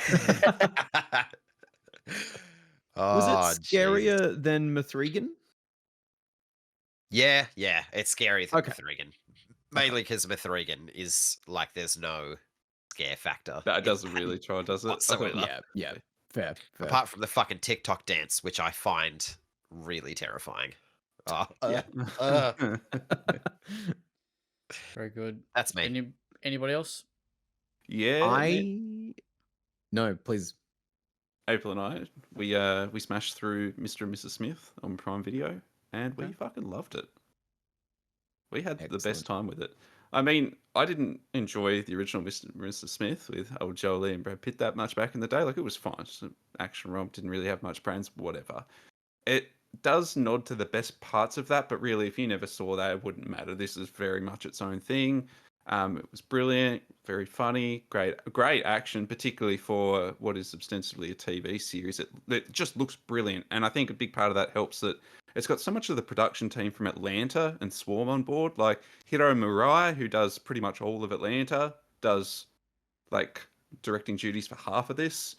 Was it scarier than Mithrigan? Yeah, it's scarier than Okay. Mithrigan. Mainly because Mithrigan is like there's no scare factor. That doesn't really try, does it? Whatsoever. Yeah. Fair. Apart from the fucking TikTok dance, which I find really terrifying. Oh, Very good. that's me. Anybody else? Yeah. No, please. April and I, we smashed through Mr. and Mrs. Smith on Prime Video, and we Okay. fucking loved it. We had the best Excellent. time with it. I mean, I didn't enjoy the original Mr. and Mrs. Smith with old Jolie and Brad Pitt that much back in the day. Like, it was fine. It's an action romp, didn't really have much brains, whatever. It does nod to the best parts of that, but really, if you never saw that, it wouldn't matter. This is very much its own thing. It was brilliant, very funny, great action, particularly for what is ostensibly a TV series. It just looks brilliant, and I think a big part of that helps that it's got so much of the production team from Atlanta and Swarm on board. Like Hiro Murai, who does pretty much all of Atlanta, does like directing duties for half of this.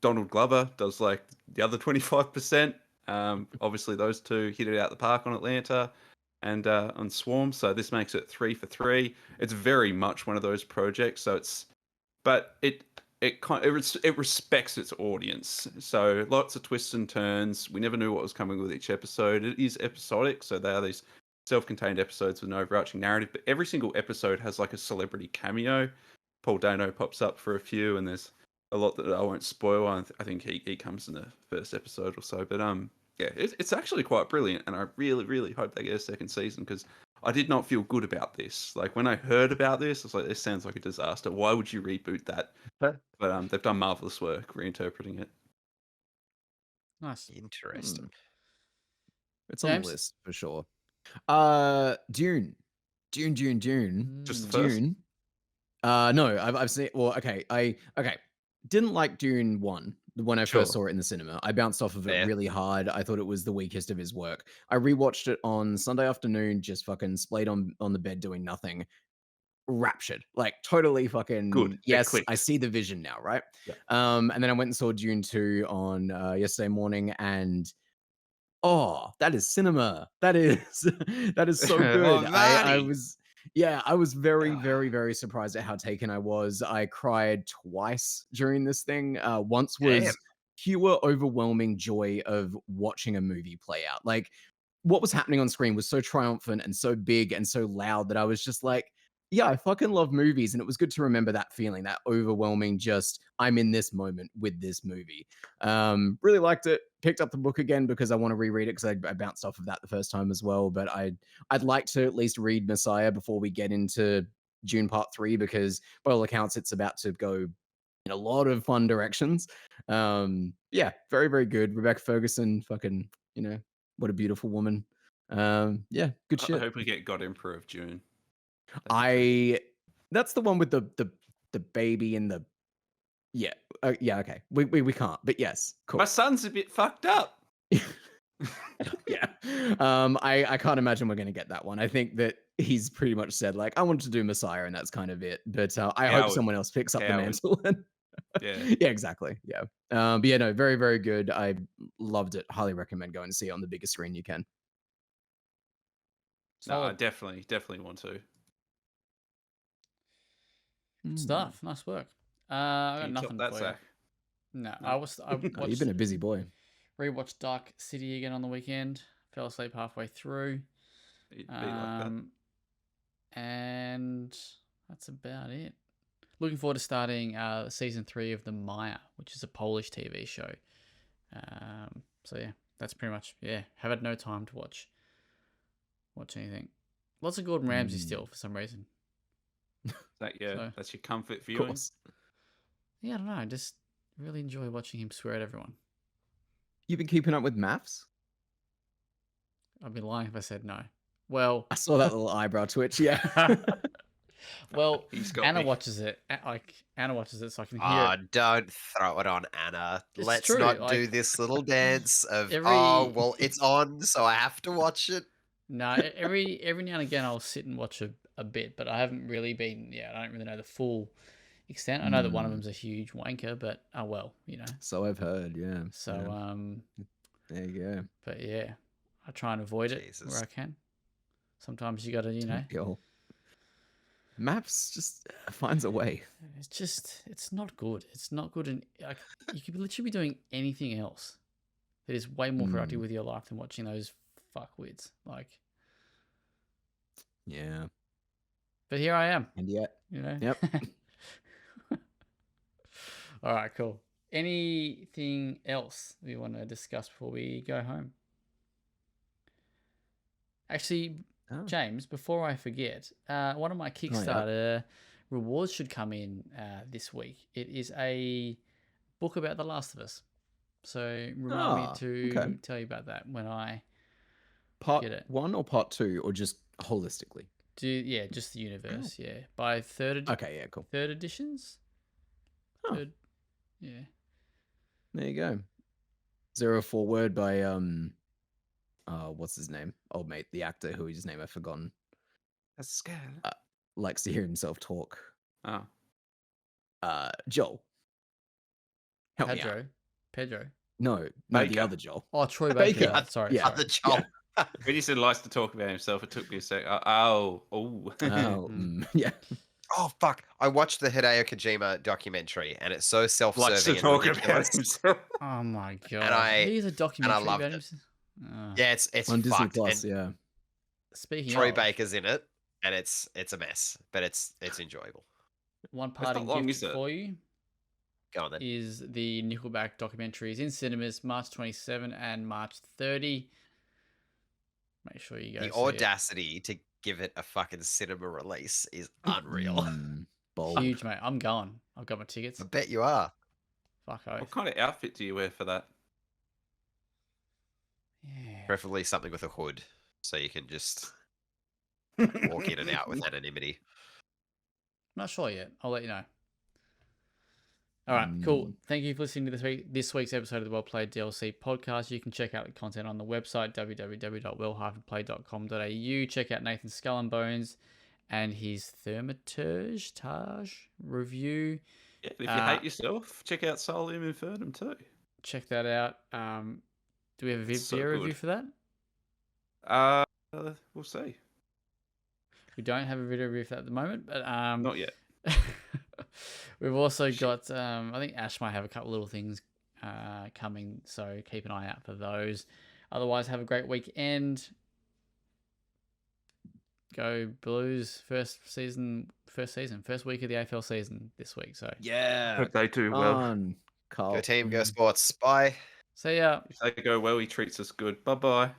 Donald Glover does like the other 25%. Obviously, those two hit it out the park on Atlanta and on Swarm, so this makes it 3 for 3. It's very much one of those projects. So it respects its audience. So lots of twists and turns. We never knew what was coming with each episode. It is episodic, so they are these self-contained episodes with an overarching narrative. But every single episode has like a celebrity cameo. Paul Dano pops up for a few, and there's a lot that I won't spoil. I think he comes in the first episode or so. But yeah, it's actually quite brilliant, and I really, really hope they get a second season because I did not feel good about this. Like when I heard about this, I was like, this sounds like a disaster. Why would you reboot that? But they've done marvelous work reinterpreting it. Nice. Interesting. It's on James? the list for sure. Dune. Just the first? Dune. No, I've seen. Well, okay, okay. Didn't like Dune 1 when I Sure. first saw it in the cinema. I bounced off of it Fair. really hard. I thought it was the weakest of his work. I rewatched it on Sunday afternoon, just fucking splayed on the bed doing nothing. Raptured, like totally fucking Good. It yes, I clicks. see the vision now, right? Yeah. And then I went and saw Dune 2 on yesterday morning, and oh, that is cinema. That is that is so Oh, good. I Marty. was I was very, very, very surprised at how taken I was. I cried twice during this thing. Once Damn. was pure overwhelming joy of watching a movie play out. Like what was happening on screen was so triumphant and so big and so loud that I was just like, yeah, I fucking love movies. And it was good to remember that feeling, that overwhelming, just I'm in this moment with this movie. Really liked it. Picked up the book again because I want to reread it because I bounced off of that the first time as well. But I'd like to at least read Messiah before we get into June Part 3 because by all accounts it's about to go in a lot of fun directions. Yeah, very, very good. Rebecca Ferguson, fucking, what a beautiful woman. Yeah, good I shit. hope we get God Emperor of June. That's the one with the baby and the yeah okay we can't, but yes, cool. My son's a bit fucked up. Yeah. I can't imagine we're gonna get that one. I think that he's pretty much said like I wanted to do Messiah and that's kind of it, but I hope Coward. someone else picks up the Coward. mantle. Yeah. Yeah, exactly. Yeah. But yeah, no, very, very good. I loved it. Highly recommend going to see it on the biggest screen you can. No, I Solid. definitely want to. Stuff. Nice work. I got Can you top nothing that, for Zach? you. No, No. I Oh, you've watched, been a busy boy. rewatched Dark City again on the weekend. Fell asleep halfway through. Be like that. And that's about it. Looking forward to starting season 3 of The Maya, which is a Polish TV show. So yeah, that's pretty much have had no time to watch anything. Lots of Gordon Ramsay still for some reason. So- That's your comfort Of viewing. course. Yeah, I don't know. I just really enjoy watching him swear at everyone. You've been keeping up with maths? I'd be lying if I said no. Well, I saw that little eyebrow twitch. Yeah. well, He's got Anna me. watches it. Anna watches it, so I can hear Ah, it. don't throw it on Anna. It's Let's true, not do like, this little dance of every- well, it's on, so I have to watch it. No, every now and again I'll sit and watch a bit, but I haven't really been. Yeah, I don't really know the full extent. I know that one of them's a huge wanker, but oh well, So I've heard, yeah. So yeah. There you go. but yeah, I try and avoid it Jesus. where I can. Sometimes you got to, Yo. Maps just finds a way. it's not good. It's not good, and like, you could literally be doing anything else that is way more productive with your life than watching those fuckwits. Like, Yeah. But here I am. And yet, You know. yep. All right, cool. Anything else we want to discuss before we go home? Actually, Oh. James, before I forget, one of my Kickstarter rewards should come in this week. It is a book about The Last of Us. So remind me to tell you about that when I Part get it. 1 or part 2, or just holistically? Just the universe. Yeah, by third. Okay, yeah, cool. Third editions. Oh. Third, yeah. There you go. 04 word by what's his name? Old mate, the actor whose name I've forgotten. That's scary. Likes to hear himself talk. Oh. Joel. Help me out. Pedro. No, Baker. the other Joel. Oh, Troy Baker. Baker. Sorry. Yeah. Other Joel. When you said likes to talk about himself, it took me a sec. Oh. Yeah. Oh fuck! I watched the Hideo Kojima documentary, and it's so self-serving. Likes to and talk ridiculous. about himself. Oh my god. He's a documentary loved about it. himself. Yeah, it's On Disney fucked. Plus, and yeah. Speaking Troy of, Baker's in it, and it's a mess, but it's enjoyable. one not parting long, gift is it? for you Go on then. is the Nickelback documentaries in cinemas March 27 and March 30. Make sure you go The see it. audacity to give it a fucking cinema release is unreal. Bold. Huge, mate. I'm going. I've got my tickets. I bet you are. Fuck oath. What kind of outfit do you wear for that? Yeah. Preferably something with a hood, so you can just walk in and out with anonymity. Not sure yet. I'll let you know. All right, cool. Thank you for listening to this week's episode of the WellPlayed DLC podcast. You can check out the content on the website, www.well-played.com.au. Check out Nathan's Skull and Bones and his Thaumaturge review. Yeah, if you hate yourself, check out Solium Infernum too. Check that out. Do we have a video review for that? We'll see. We don't have a video review for that at the moment, but Not yet. we've also got I think Ash might have a couple little things coming, so keep an eye out for those. Otherwise, have a great weekend. Go Blues! First week of the AFL season this week. So Yeah. Hope they do well. Carl. Go team, go sports. Bye. see ya. If they go well, he treats us good. Bye bye.